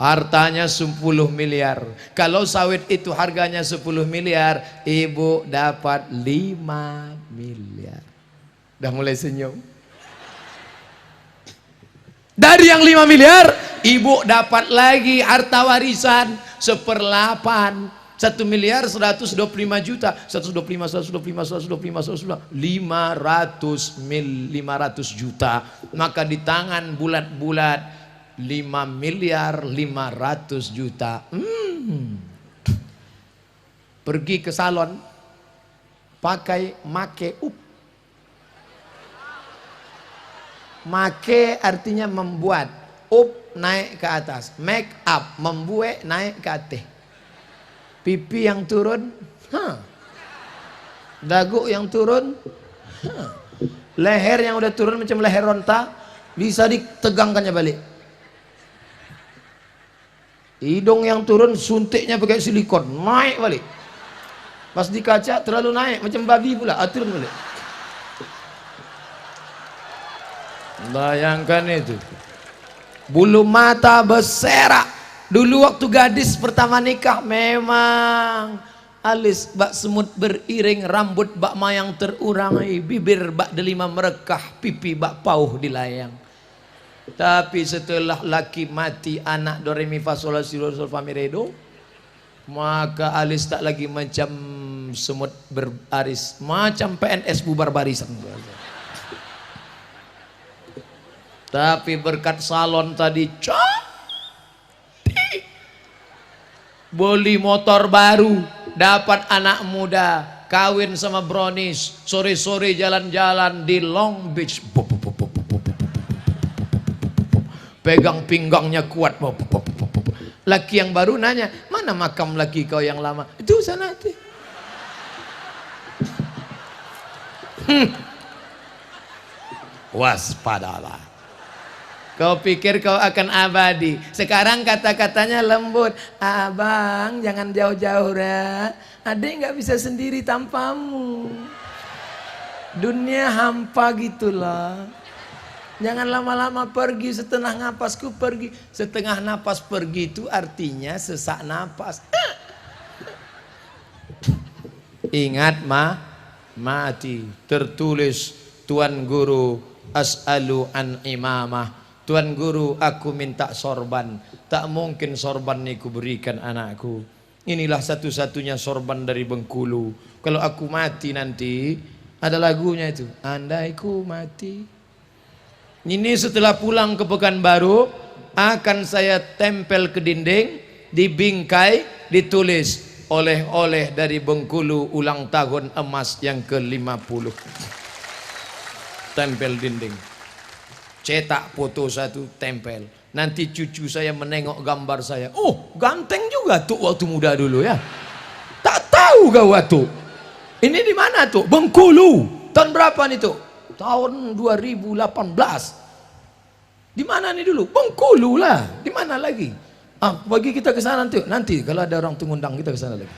Hartanya 10 miliar. Kalau sawit itu harganya 10 miliar, ibu dapat 5 miliar. Udah mulai senyum. Dari yang 5 miliar, ibu dapat lagi harta warisan 1/8. 1 miliar 125 juta. 125 500 juta. Maka di tangan bulat-bulat 5 miliar 500 juta. Pergi ke salon, pakai make up. Make artinya membuat, up naik ke atas, make up membuat naik ke atas. Pipi yang turun, dagu yang turun, leher yang udah turun macam leher onta bisa ditegangkannya balik. Hidung yang turun suntiknya pakai silikon, naik balik. Pas di kaca terlalu naik macam babi pula, turun balik. Bayangkan itu. Bulu mata berserak. Dulu waktu gadis pertama nikah memang alis bak semut beriring, rambut bak mayang terurangai, bibir bak delima merekah, pipi bak pauh dilayang. Tapi setelah laki mati, anak do re mi fa sol la si do sol fa mi re do, maka alis tak lagi macam semut berbaris, macam PNS bubar barisan. Tapi berkat salon tadi cantik, beli motor baru, dapat anak muda, kawin sama brownies, sore-sore jalan-jalan di Long Beach, pegang pinggangnya kuat. Laki yang baru nanya, mana makam laki kau yang lama? Itu sana tuh. waspadalah. Kau pikir kau akan abadi. Sekarang kata-katanya lembut. Abang jangan jauh-jauh ya. Adik nggak bisa sendiri tanpamu. Dunia hampa gitulah. Jangan lama-lama pergi, setengah napasku pergi. Setengah napas pergi itu artinya sesak napas. Ingat mati. Tertulis Tuan Guru as'alu an imamah. Tuan Guru, aku minta sorban. Tak mungkin sorban ini kuberikan anakku. Inilah satu-satunya sorban dari Bengkulu. Kalau aku mati nanti, ada lagunya itu. Andai ku mati. Ini setelah pulang ke Pekanbaru, akan saya tempel ke dinding, di bingkai ditulis oleh-oleh dari Bengkulu ulang tahun emas yang ke-50. Tempel dinding. Cetak foto satu, tempel. Nanti cucu saya menengok gambar saya. Oh, ganteng juga tuh waktu muda dulu ya. Tak tahu kau waktu. Ini di mana tuh? Bengkulu. Tahun berapa nih tuh? Tahun 2018. Di mana nih dulu? Bengkulu lah. Di mana lagi? Bagi kita ke sana nanti. Nanti kalau ada orang mengundang kita ke sana lagi.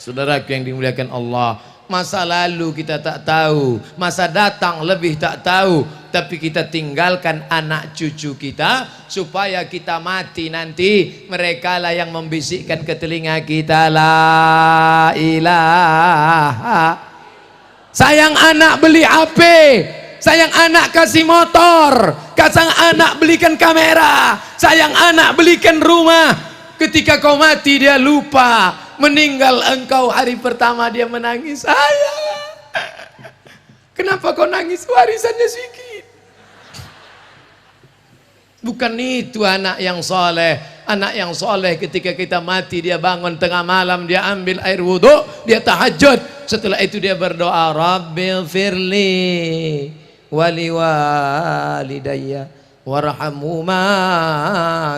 Saudaraku yang dimuliakan Allah, masa lalu kita tak tahu, masa datang lebih tak tahu, tapi kita tinggalkan anak cucu kita supaya kita mati nanti mereka lah yang membisikkan ke telinga kita, la ilaha. Sayang anak beli HP, sayang anak kasih motor, sayang anak belikan kamera, sayang anak belikan rumah. Ketika kau mati dia lupa, meninggal engkau hari pertama dia menangis. Ayah, kenapa kau nangis? Warisannya sedikit. Bukan itu anak yang soleh. Anak yang soleh ketika kita mati dia bangun tengah malam, dia ambil air wudhu, dia tahajud. Setelah itu dia berdoa, Rabbil firli wali walidayya warhamhuma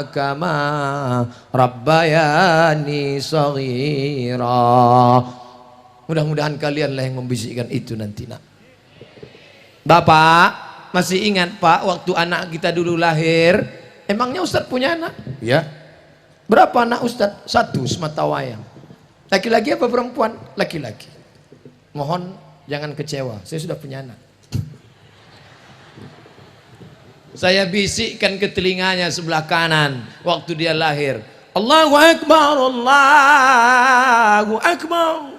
kama rabbayani shaghira. Mudah-mudahan kalian lah yang membisikkan itu nanti nak. Bapak masih ingat Pak waktu anak kita dulu lahir, emangnya Ustadz punya anak? Ya. Berapa anak Ustadz? Satu semata wayang. Laki-laki apa perempuan? Laki-laki. Mohon jangan kecewa, saya sudah punya anak. Saya bisikkan ke telinganya sebelah kanan waktu dia lahir, Allahu Akbar, Allahu Akbar.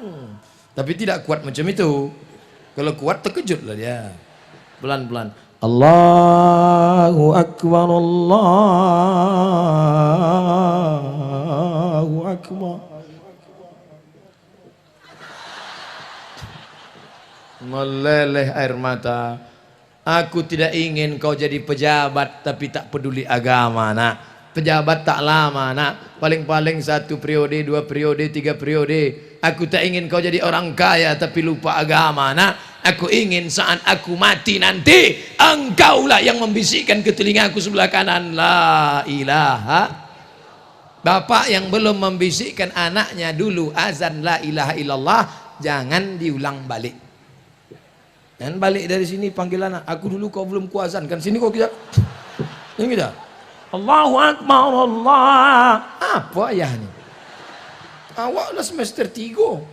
Tapi tidak kuat macam itu. Kalau kuat terkejutlah dia. Pelan-pelan, Allahu Akbar, Allahu Akbar. Meleleh air mata. Aku tidak ingin kau jadi pejabat tapi tak peduli agama nak. Pejabat tak lama nak. Paling-paling 1 periode, 2 periode, 3 periode. Aku tak ingin kau jadi orang kaya tapi lupa agama nak. Aku ingin saat aku mati nanti, engkaulah yang membisikkan ke telingaku sebelah kanan, la ilaha. Bapak yang belum membisikkan anaknya dulu azan la ilaha illallah, jangan diulang balik. Dan balik dari sini panggil anak, aku dulu kau belum kuazan kan, sini kau kita ini kita Allahu Akbar, Allah. Apa ayah ni? Awak lah semester 3.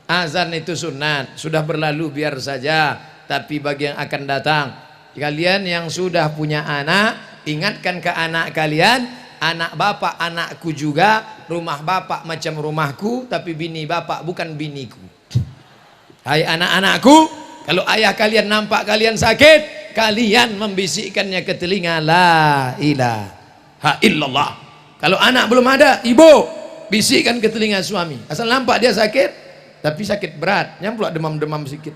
Azan itu sunat, sudah berlalu biar saja. Tapi bagi yang akan datang, kalian yang sudah punya anak, ingatkan ke anak kalian, anak bapak anakku juga, rumah bapak macam rumahku, tapi bini bapak bukan biniku. Hai anak-anakku, kalau ayah kalian nampak kalian sakit, kalian membisikkannya ke telinga, la ilaha illallah. Kalau anak belum ada, ibu bisikkan ke telinga suami. Asal nampak dia sakit, tapi sakit berat, nyamplok demam-demam sedikit.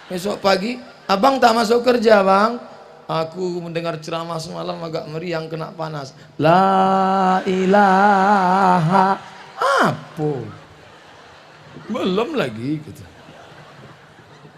Besok pagi, abang tak masuk kerja bang. Aku mendengar ceramah semalam agak meriang, kena panas. La ilaha apa? Belum lagi gitu.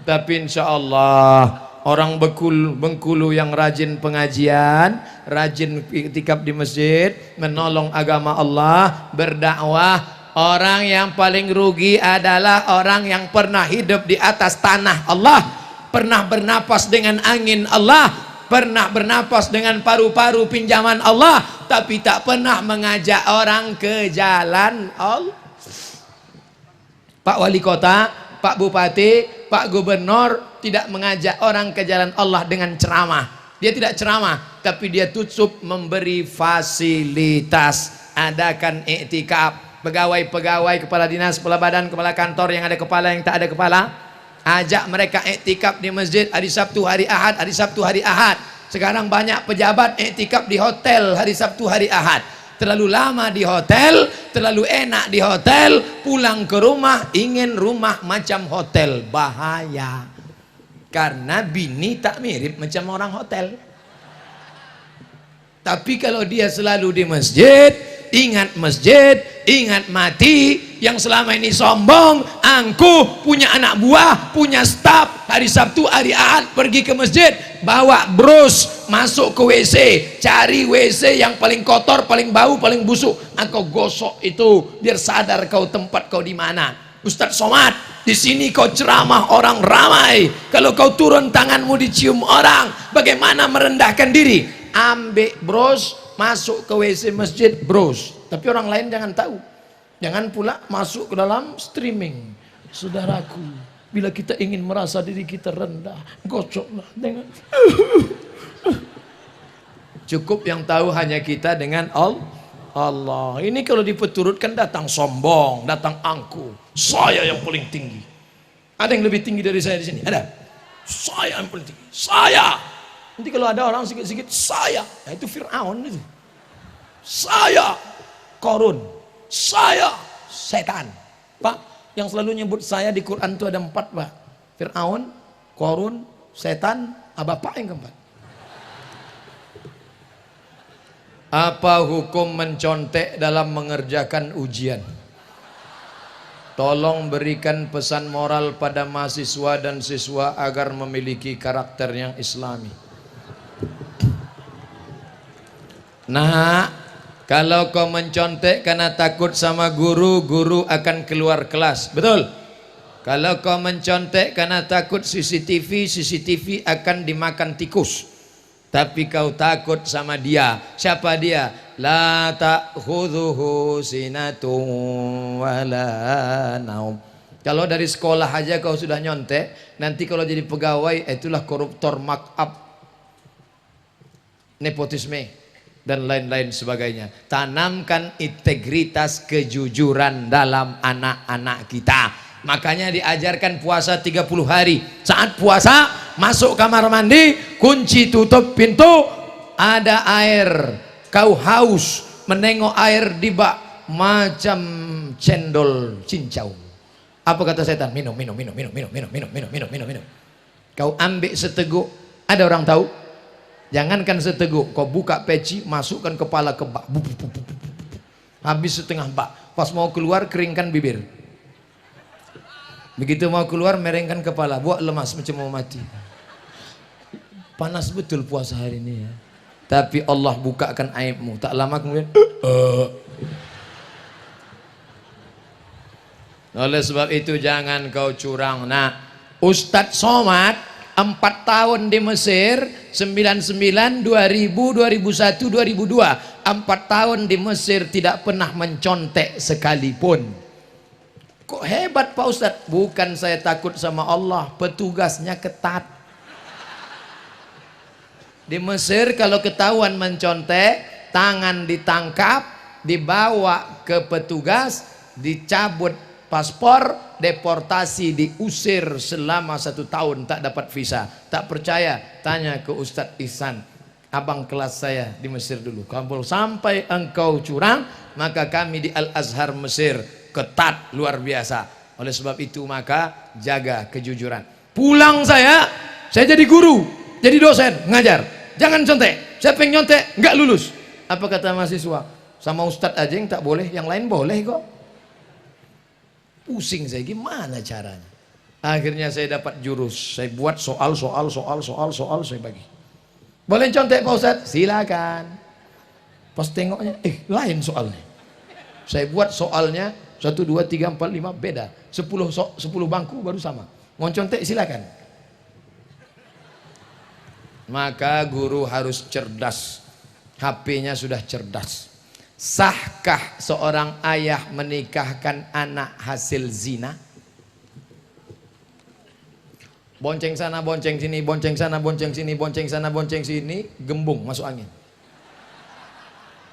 Tapi insya Allah orang Bengkulu yang rajin pengajian, rajin iktikaf di masjid, menolong agama Allah, berdakwah, Orang yang paling rugi adalah orang yang pernah hidup di atas tanah Allah, pernah bernapas dengan angin Allah, pernah bernapas dengan paru-paru pinjaman Allah, tapi tak pernah mengajak orang ke jalan Allah. Pak Wali Kota, Pak Bupati, Pak Gubernur tidak mengajak orang ke jalan Allah dengan ceramah. Dia tidak ceramah, tapi dia tutup memberi fasilitas. Adakan iktikaf. Pegawai-pegawai, kepala dinas, kepala badan, kepala kantor yang ada kepala, yang tak ada kepala, ajak mereka iktikaf di masjid hari Sabtu, hari Ahad, hari Sabtu, hari Ahad. Sekarang banyak pejabat iktikaf di hotel hari Sabtu, hari Ahad. Terlalu lama di hotel, terlalu enak di hotel, pulang ke rumah ingin rumah macam hotel. Bahaya. Karena bini tak mirip macam orang hotel. Tapi kalau dia selalu di masjid, ingat masjid, ingat mati, yang selama ini sombong, angkuh, punya anak buah, punya staf, hari Sabtu, hari Ahad pergi ke masjid, bawa bros, masuk ke WC, cari WC yang paling kotor, paling bau, paling busuk, engkau gosok itu, biar sadar kau tempat kau di mana. Ustadz Somad, di sini kau ceramah orang ramai, kalau kau turun tanganmu dicium orang, bagaimana merendahkan diri? Ambil bros, masuk ke WC masjid bros, tapi orang lain jangan tahu. Jangan pula masuk ke dalam streaming. Saudaraku, bila kita ingin merasa diri kita rendah, gocoklah dengan cukup yang tahu hanya kita dengan Allah. Ini kalau dipeturutkan datang sombong, datang angkuh. Saya yang paling tinggi. Ada yang lebih tinggi dari saya di sini? Ada? Saya yang paling tinggi. Saya. Nanti kalau ada orang sikit-sikit saya, nah itu Fir'aun itu. Saya Korun, saya setan. Pak, yang selalu nyebut saya di Quran itu ada 4, Pak. Fir'aun, Korun, setan, Bapak yang keempat. Apa hukum mencontek dalam mengerjakan ujian? Tolong berikan pesan moral pada mahasiswa dan siswa agar memiliki karakter yang islami. Nah, kalau kau mencontek karena takut sama guru, guru akan keluar kelas. Betul? Kalau kau mencontek karena takut CCTV, CCTV akan dimakan tikus. Tapi kau takut sama dia. Siapa dia? La ta'khudhuhu sinatun wala naum. Kalau dari sekolah aja kau sudah nyontek, nanti kalau jadi pegawai itulah koruptor, markup, nepotisme dan lain-lain sebagainya. Tanamkan integritas, kejujuran dalam anak-anak kita. Makanya diajarkan puasa 30 hari. Saat puasa, masuk kamar mandi, kunci tutup pintu, ada air, kau haus, menengok air di bak macam cendol cincau. Apa kata setan? Minum. Kau ambil seteguk, ada orang tahu? Jangankan seteguk, kau buka peci, masukkan kepala ke bak, habis setengah bak. Pas mau keluar, keringkan bibir. Begitu mau keluar, merengkan kepala, buat lemas macam mau mati. Panas betul puasa hari ini ya. Tapi Allah bukakan aibmu. Tak lama kemudian oleh sebab itu jangan kau curang. Nah, Ustadz Somad 4 tahun di Mesir, 99, 2000, 2001, 2002, 4 tahun di Mesir tidak pernah mencontek sekalipun. Kok hebat Pak Ustadz? Bukan saya takut sama Allah, petugasnya ketat. Di Mesir kalau ketahuan mencontek, tangan ditangkap, dibawa ke petugas, dicabut paspor, deportasi, diusir selama 1 tahun, tak dapat visa. Tak percaya, tanya ke Ustadz Ihsan, abang kelas saya di Mesir dulu. Kalau sampai engkau curang, maka kami di Al-Azhar Mesir ketat luar biasa. Oleh sebab itu maka jaga kejujuran. Pulang saya jadi guru, jadi dosen, ngajar. Jangan contek. Siapa yang nyontek nggak lulus. Apa kata mahasiswa? Sama Ustadz aja yang tak boleh, yang lain boleh kok. Pusing saya, gimana caranya? Akhirnya saya dapat jurus, saya buat soal saya bagi. Boleh contek Pak Ustadz? Silakan. Pas tengoknya, lain soalnya. Saya buat soalnya 1, 2, 3, 4, 5 beda. 10 bangku baru sama. Mau contek silakan. Maka guru harus cerdas. HP-nya sudah cerdas. Sahkah seorang ayah menikahkan anak hasil zina? Bonceng sana, bonceng sini, bonceng sana, bonceng sini, bonceng sana, bonceng sini, gembung masuk angin.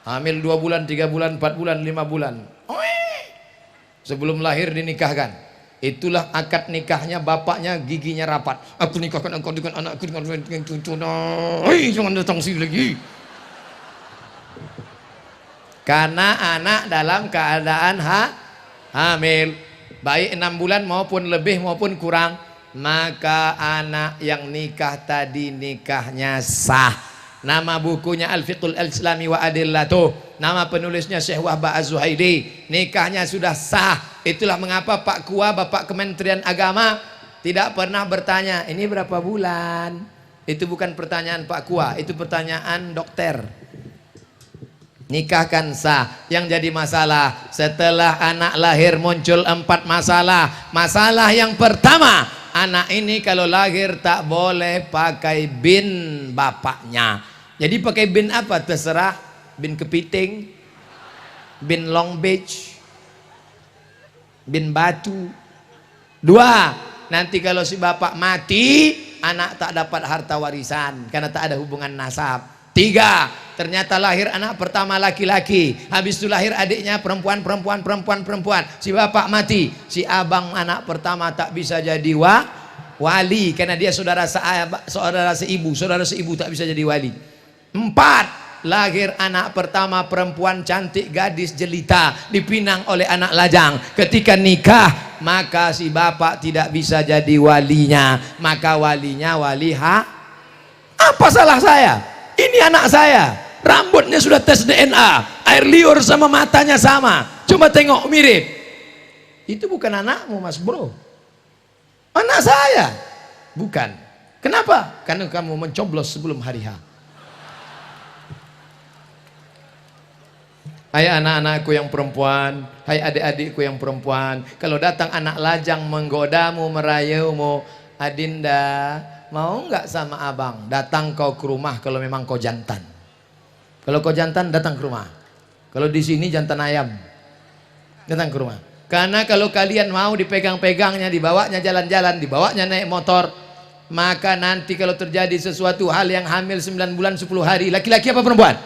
Hamil 2 bulan, 3 bulan, 4 bulan, 5 bulan. Sebelum lahir dinikahkan. Itulah akad nikahnya, bapaknya giginya rapat. Aku nikahkan engkau dengan anakku dengan jangan datang sini lagi. Karena anak dalam keadaan hamil, baik 6 bulan maupun lebih maupun kurang, maka anak yang nikah tadi nikahnya sah. Nama bukunya Al-Fiqhul Islami wa Adillatuh, nama penulisnya Syekh Wahbah Az-Zuhaili. Nikahnya sudah sah. Itulah mengapa Pak Kua, Bapak Kementerian Agama, tidak pernah bertanya ini berapa bulan. Itu bukan pertanyaan Pak Kua, itu pertanyaan dokter. Nikahkan sah. Yang jadi masalah setelah anak lahir muncul 4 masalah. Masalah yang pertama, anak ini kalau lahir tak boleh pakai bin bapaknya. Jadi pakai bin apa? Terserah. Bin kepiting, bin Long Beach, bin Batu. 2, nanti kalau si bapak mati, anak tak dapat harta warisan karena tak ada hubungan nasab. 3, ternyata lahir anak pertama laki-laki, habis itu lahir adiknya perempuan. Si bapak mati, si abang anak pertama tak bisa jadi wali karena dia saudara seibu tak bisa jadi wali. 4, lahir anak pertama perempuan cantik, gadis jelita, dipinang oleh anak lajang. Ketika nikah, maka si bapak tidak bisa jadi walinya, maka walinya wali apa salah saya? Ini anak saya, rambutnya sudah tes DNA, air liur sama matanya sama, coba tengok mirip. Itu bukan anakmu mas bro, anak saya. Bukan. Kenapa? Karena kamu mencoblos sebelum hari H. Hai anak-anakku yang perempuan, hai adik-adikku yang perempuan, kalau datang anak lajang menggodamu, merayumu, Adinda, mau nggak sama abang? Datang kau ke rumah kalau memang kau jantan. Kalau kau jantan, datang ke rumah. Kalau di sini jantan ayam, datang ke rumah. Karena kalau kalian mau dipegang-pegangnya, dibawanya jalan-jalan, dibawanya naik motor, maka nanti kalau terjadi sesuatu hal yang hamil 9 bulan 10 hari, laki-laki apa perempuan?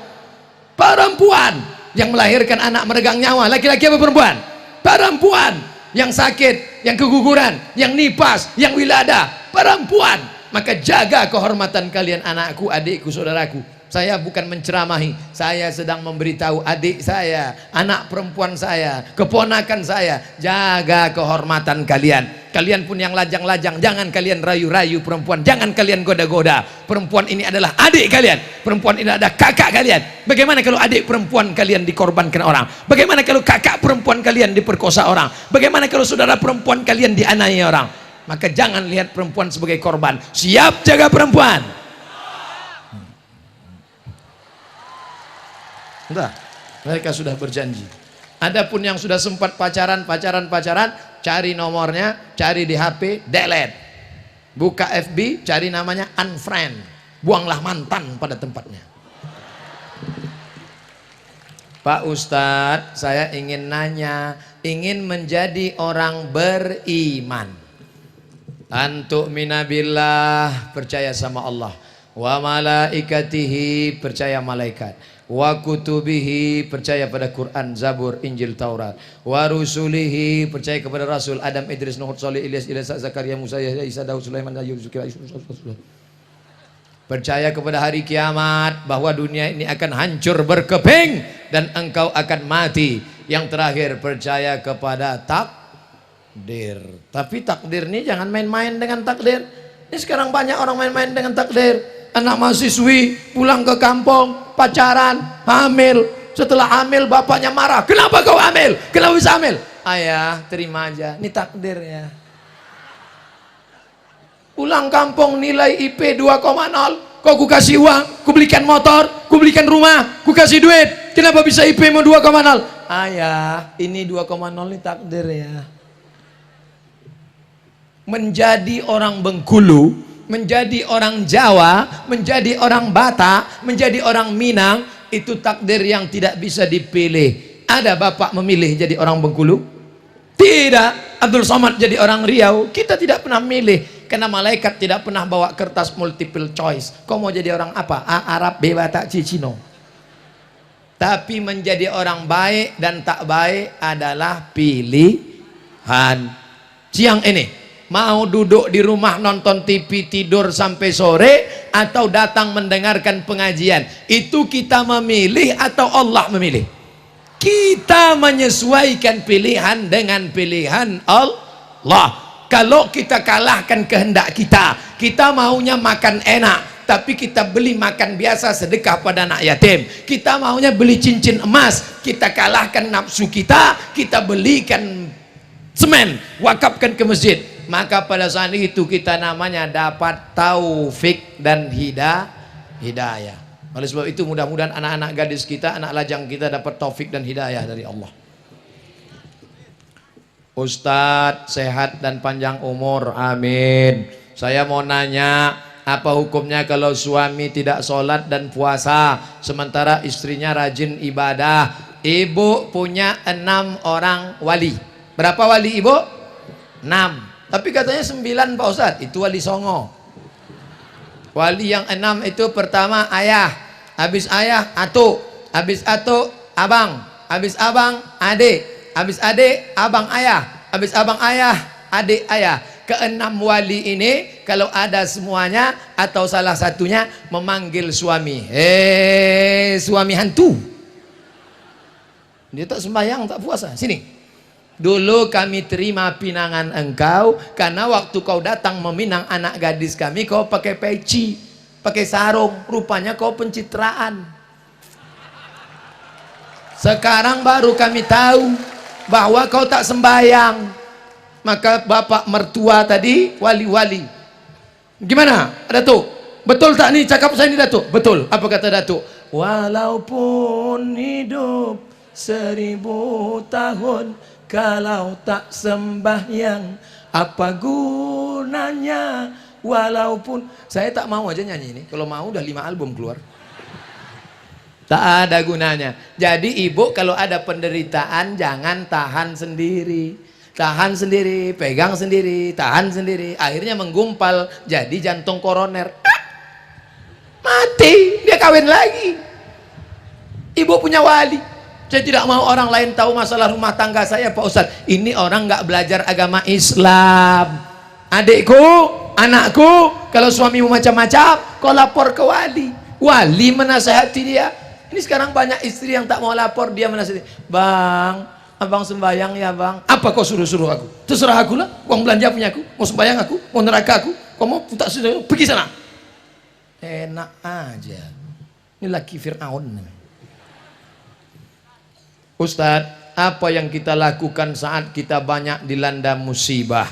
Perempuan. Yang melahirkan anak meregang nyawa, laki-laki apa perempuan? Perempuan. Yang sakit, yang keguguran, yang nipas, yang wilada, perempuan. Maka jaga kehormatan kalian, anakku, adikku, saudaraku. Saya bukan menceramahi, saya sedang memberitahu adik saya, anak perempuan saya, keponakan saya, jaga kehormatan kalian. Kalian pun yang lajang-lajang, jangan kalian rayu-rayu perempuan, jangan kalian goda-goda. Perempuan ini adalah adik kalian, perempuan ini adalah kakak kalian. Bagaimana kalau adik perempuan kalian dikorbankan orang? Bagaimana kalau kakak perempuan kalian diperkosa orang? Bagaimana kalau saudara perempuan kalian dianiaya orang? Maka jangan lihat perempuan sebagai korban. Siap jaga perempuan. Entah, mereka sudah berjanji. Adapun yang sudah sempat pacaran, cari nomornya, cari di HP, delete. Buka FB, cari namanya, unfriend. Buanglah mantan pada tempatnya. Pak Ustadz, saya ingin nanya, ingin menjadi orang beriman. Antuk minabillah, percaya sama Allah. Wa malaikatihi, percaya malaikat. Wa kutubihi, percaya pada Quran, Zabur, Injil, Taurat. Wa rusulihi, percaya kepada Rasul Adam, Idris, Nuh, Saleh, Ilyas, Zakaria, Musa, Yahya, Isa, Daud, Sulaiman, Ayub, Zulkifli. Percaya kepada hari kiamat, bahwa dunia ini akan hancur berkeping dan engkau akan mati. Yang terakhir, percaya kepada takdir. Tapi takdir ini jangan main-main dengan takdir. Ini sekarang banyak orang main-main dengan takdir. Anak mahasiswi pulang ke kampung, pacaran, hamil. Setelah hamil bapaknya marah, kenapa kau hamil? Kenapa bisa hamil? Ayah, terima aja, ini takdir ya. Pulang kampung nilai IP 2,0. Kok ku kasih uang, ku belikan motor, ku belikan rumah, ku kasih duit. Kenapa bisa IP mu 2,0? Ayah, ini 2,0 ini takdir ya. Menjadi orang Bengkulu, menjadi orang Jawa, menjadi orang Batak, menjadi orang Minang, itu takdir yang tidak bisa dipilih. Ada bapak memilih jadi orang Bengkulu? Tidak. Abdul Somad jadi orang Riau? Kita tidak pernah milih. Karena malaikat tidak pernah bawa kertas multiple choice. Kau mau jadi orang apa? A, Arab, B, Batak, C, Cino. Tapi menjadi orang baik dan tak baik adalah pilihan. Siang ini mau duduk di rumah nonton TV tidur sampai sore, atau datang mendengarkan pengajian, itu kita memilih atau Allah memilih? Kita menyesuaikan pilihan dengan pilihan Allah. Kalau kita kalahkan kehendak kita, kita maunya makan enak, tapi kita beli makan biasa sedekah pada anak yatim. Kita maunya beli cincin emas, kita kalahkan nafsu kita belikan semen, wakafkan ke masjid. Maka pada saat itu kita namanya dapat taufik dan hidayah. Oleh sebab itu mudah-mudahan anak-anak gadis kita, anak lajang kita dapat taufik dan hidayah dari Allah. Ustadz sehat dan panjang umur, amin. Saya mau nanya, apa hukumnya kalau suami tidak sholat dan puasa sementara istrinya rajin ibadah? Ibu punya 6 orang wali. Berapa wali ibu? 6. Tapi katanya 9 Pak Ustadz. Itu wali songo. Wali yang 6 itu pertama ayah, habis ayah atu, habis atu abang, habis abang adik, habis adik abang ayah, habis abang ayah adik ayah. Keenam wali ini kalau ada semuanya atau salah satunya memanggil suami, suami hantu, dia tak sembahyang tak puasa, sini. Dulu kami terima pinangan engkau karena waktu kau datang meminang anak gadis kami, kau pakai peci, pakai sarung, rupanya kau pencitraan. Sekarang baru kami tahu bahwa kau tak sembahyang. Maka bapak mertua tadi wali-wali. Gimana Datuk? Betul tak nih cakap saya ini Datuk? Betul. Apa kata Datuk? Walaupun hidup 1000 tahun, kalau tak sembahyang apa gunanya? Walaupun saya tak mau aja nyanyi ini. Kalau mau udah 5 album keluar. Tak ada gunanya. Jadi ibu kalau ada penderitaan jangan tahan sendiri. Tahan sendiri, pegang sendiri, tahan sendiri. Akhirnya menggumpal jadi jantung koroner. Mati, dia kawin lagi. Ibu punya wali. Saya tidak mau orang lain tahu masalah rumah tangga saya Pak Ustadz. Ini orang nggak belajar agama Islam. Adikku, anakku, kalau suamimu macam-macam, kau lapor ke wali. Wali menasehati dia. Ini sekarang banyak istri yang tak mau lapor, dia menasehati. Bang, abang sembahyang ya bang. Apa kau suruh-suruh aku? Terserah aku lah. Uang belanja punya aku. Mau sembahyang aku, mau neraka aku. Kau mau tak suruh, pergi sana. Enak aja. Ini laki Fir'aun. Ustadz, apa yang kita lakukan saat kita banyak dilanda musibah?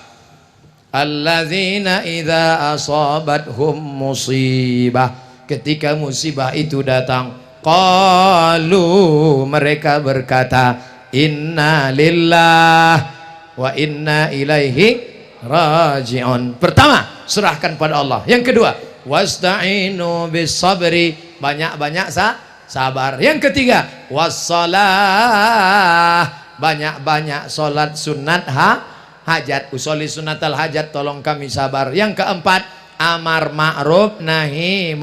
Alladzina idza asabathum musibah. Ketika musibah itu datang, qalu, mereka berkata, inna lillah wa inna ilaihi raji'un. Pertama, serahkan pada Allah. Yang kedua, wasta'inu bis sabri, banyak-banyak sabar. Yang ketiga, wassalah, banyak-banyak solat sunat hajat. Usoli sunatal hajat, tolong kami sabar. Yang keempat, amar ma'ruf nahi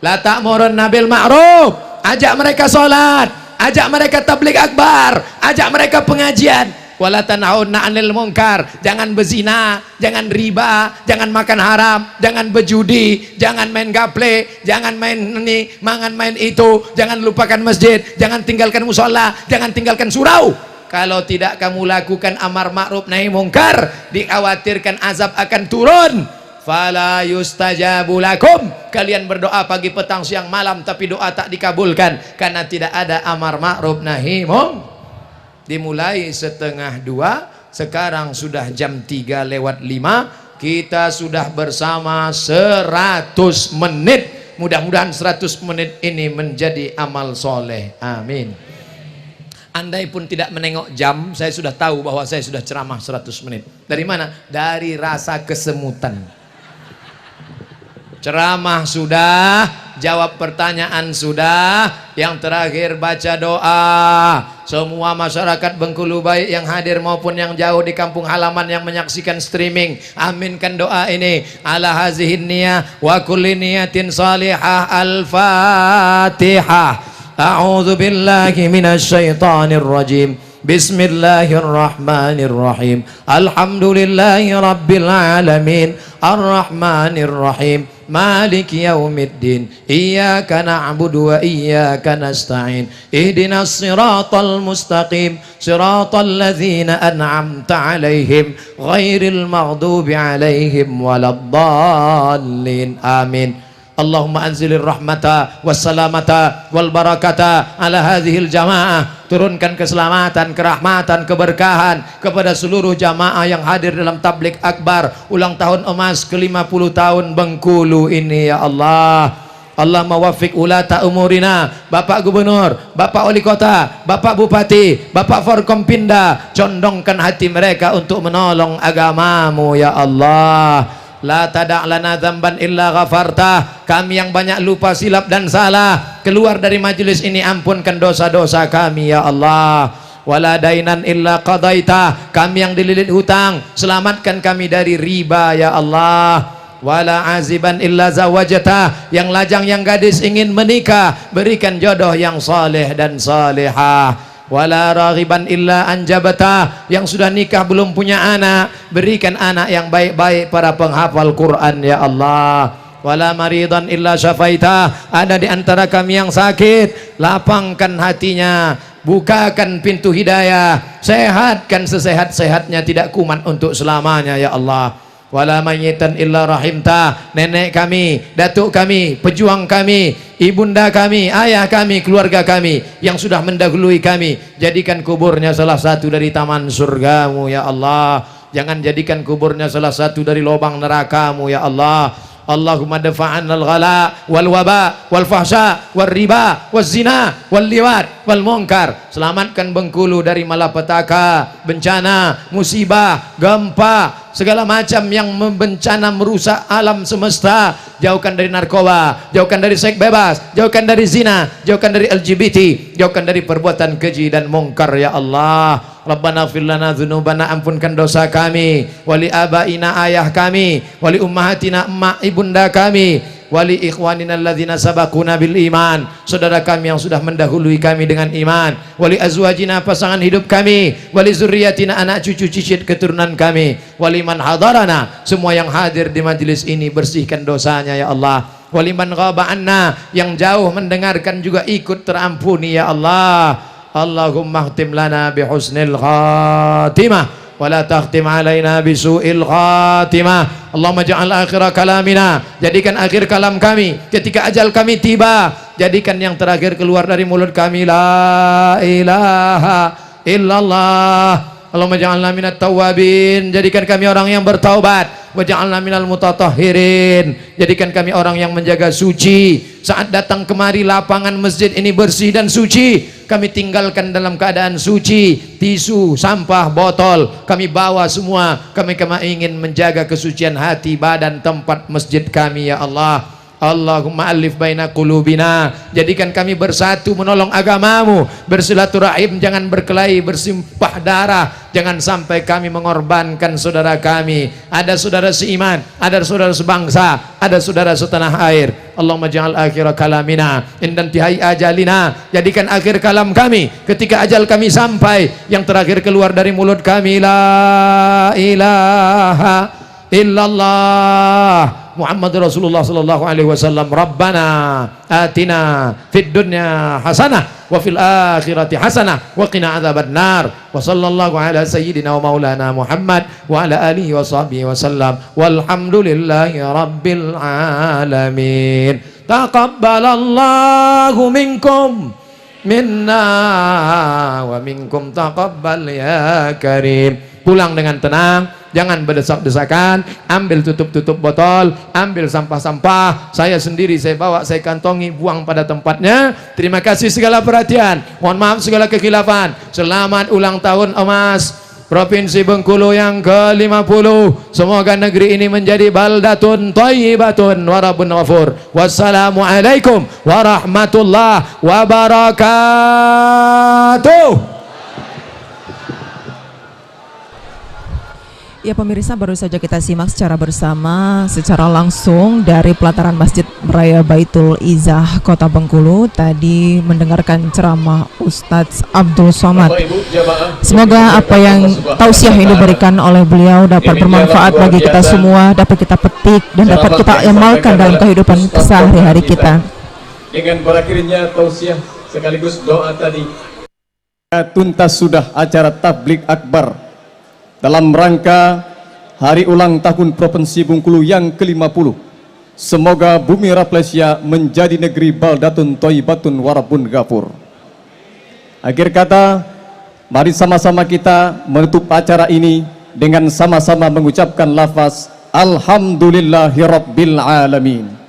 la ta'murun nabil ma'ruf, ajak mereka solat, ajak mereka tabligh akbar, ajak mereka pengajian. Wala tanhauna 'anil munkar, jangan berzina, jangan riba, jangan makan haram, jangan berjudi, jangan main gaple, jangan main ini, mangan main itu, jangan lupakan masjid, jangan tinggalkan musola, jangan tinggalkan surau. Kalau tidak kamu lakukan amar ma'ruf nahi munkar, dikhawatirkan azab akan turun. Fala yustajabu lakum, kalian berdoa pagi petang siang malam tapi doa tak dikabulkan karena tidak ada amar ma'ruf nahi munkar. Dimulai 1:30, sekarang sudah jam 3:05, kita sudah bersama 100 menit. Mudah-mudahan 100 menit ini menjadi amal soleh, amin. Andai pun tidak menengok jam, saya sudah tahu bahwa saya sudah ceramah 100 menit. Dari mana? Dari rasa kesemutan. Ceramah sudah, jawab pertanyaan sudah, yang terakhir baca doa. Semua masyarakat Bengkulu baik yang hadir maupun yang jauh di kampung halaman yang menyaksikan streaming, aminkan doa ini. Ala hazihin niyah wa kulli niyatin salihah. Al-Fatihah. A'udzu billahi minasy syaithanir rajim. Bismillahirrahmanirrahim. Alhamdulillahi rabbil alamin. Ar-Rahmanir Rahim. Maliki yaumiddin. Iyyaka na'budu wa iyyaka nasta'in. Ihdinas siratal mustaqim. Siratal ladzina an'amta 'alaihim ghairil maghdubi 'alaihim waladdallin. Amin. Allahumma anzilir rahmata wassalamata wal barakata ala hadhil jamaah. Turunkan keselamatan, kerahmatan, keberkahan kepada seluruh jamaah yang hadir dalam tablik akbar ulang tahun emas ke-50 tahun Bengkulu ini ya Allah. Allah mawaffiq ulata umurina, Bapak Gubernur, Bapak Wali Kota, Bapak Bupati, Bapak Forkompinda, condongkan hati mereka untuk menolong agamamu ya Allah. La tada' lana dzamban illa ghafartah. Kami yang banyak lupa, silap dan salah keluar dari majelis ini, ampunkan dosa-dosa kami ya Allah. Wala dainan illa qadaita. Kami yang dililit hutang, selamatkan kami dari riba ya Allah. Wala aziban illa zawajata. Yang lajang yang gadis ingin menikah, berikan jodoh yang saleh dan salihah. Wala raghiban illa anjabata. Yang sudah nikah belum punya anak, berikan anak yang baik-baik para penghafal Quran ya Allah. Wala maridan illa syafaita. Ada di antara kami yang sakit, lapangkan hatinya, bukakan pintu hidayah, sehatkan sesehat-sehatnya, tidak kumat untuk selamanya ya Allah. Wala mayyitan illa rahimta. Nenek kami, datuk kami, pejuang kami, ibunda kami, ayah kami, keluarga kami yang sudah mendahului kami, jadikan kuburnya salah satu dari taman surgamu ya Allah. Jangan jadikan kuburnya salah satu dari lubang nerakamu ya Allah. Allahumma dafa'anna al-ghala wal waba wal fahsya wal riba wal zina wal liwat wal munkar. Selamatkan Bengkulu dari malapetaka, bencana, musibah, gempa, segala macam yang bencana merusak alam semesta. Jauhkan dari narkoba, jauhkan dari seks bebas, jauhkan dari zina, jauhkan dari LGBT, jauhkan dari perbuatan keji dan mungkar ya Allah. Rabbana ighfir lana dzunubana, ampunkan dosa kami, wali abaina, ayah kami, wali ummahatina, emak ibunda kami, wali ikhwanina alladzina sabaquna bil iman, saudara kami yang sudah mendahului kami dengan iman, wali azwajina, pasangan hidup kami, wali zurriyatina, anak cucu cicit keturunan kami, wali man hadarana, semua yang hadir di majelis ini bersihkan dosanya ya Allah. Wali man ghaba anna, yang jauh mendengarkan juga ikut terampuni ya Allah. Allahumma khtim lana bihusnil khatimah wa la takhtim alaina bisu'il khatimah. Allahumma ja'al akhira kalamina, jadikan akhir kalam kami ketika ajal kami tiba, jadikan yang terakhir keluar dari mulut kami la ilaha illallah. Allahumma ja'alna minat tawabin, jadikan kami orang yang bertaubat. Wa ja'alna minal mutatahhirin, jadikan kami orang yang menjaga suci. Saat datang kemari lapangan masjid ini bersih dan suci, kami tinggalkan dalam keadaan suci. Tisu, sampah, botol kami bawa semua. Kami ingin menjaga kesucian hati, badan, tempat masjid kami ya Allah. Allahumma alif baina qulubina, jadikan kami bersatu menolong agamamu, bersilaturahim, jangan berkelahi, bersimpah darah, jangan sampai kami mengorbankan saudara kami. Ada saudara seiman, ada saudara sebangsa, ada saudara setanah air. Allahumma ja'al akhir kalamina indan tihai ajalina, jadikan akhir kalam kami ketika ajal kami sampai, yang terakhir keluar dari mulut kami la ilaha illallah Muhammad Rasulullah sallallahu alaihi wasallam. Rabbana atina fid dunya hasanah wa fil akhirati hasanah wa qina adzabannar. Wa sallallahu ala sayyidina wa maulana Muhammad wa ala alihi wa sahbihi wasallam. Walhamdulillahi rabbil alamin. Taqabbalallahu minkum minna wa minkum taqabbal ya karim. pulang dengan tenang, jangan berdesak-desakan, ambil tutup-tutup botol, ambil sampah-sampah, saya sendiri saya bawa, saya kantongi, buang pada tempatnya. Terima kasih segala perhatian, mohon maaf segala kekhilafan. Selamat ulang tahun Emas Provinsi Bengkulu yang ke-50. Semoga negeri ini menjadi baldatun thayyibatun wa rabbun ghafur. Wassalamualaikum warahmatullahi wabarakatuh. Ya pemirsa, baru saja kita simak secara bersama, secara langsung dari pelataran Masjid Raya Baitul Izzah Kota Bengkulu. Tadi mendengarkan ceramah Ustadz Abdul Somad. Semoga apa yang tausiah yang diberikan oleh beliau dapat bermanfaat bagi kita semua, dapat kita petik dan dapat kita amalkan dalam kehidupan sehari-hari kita. Dengan berakhirnya tausiah sekaligus doa tadi, tuntas sudah acara tablik akbar dalam rangka hari ulang tahun Provinsi Bengkulu yang ke-50. Semoga bumi Rafflesia menjadi negeri baldatun thayyibatun wa rabbun ghafur. Akhir kata, mari sama-sama kita menutup acara ini dengan sama-sama mengucapkan lafaz Alhamdulillahirabbil alamin.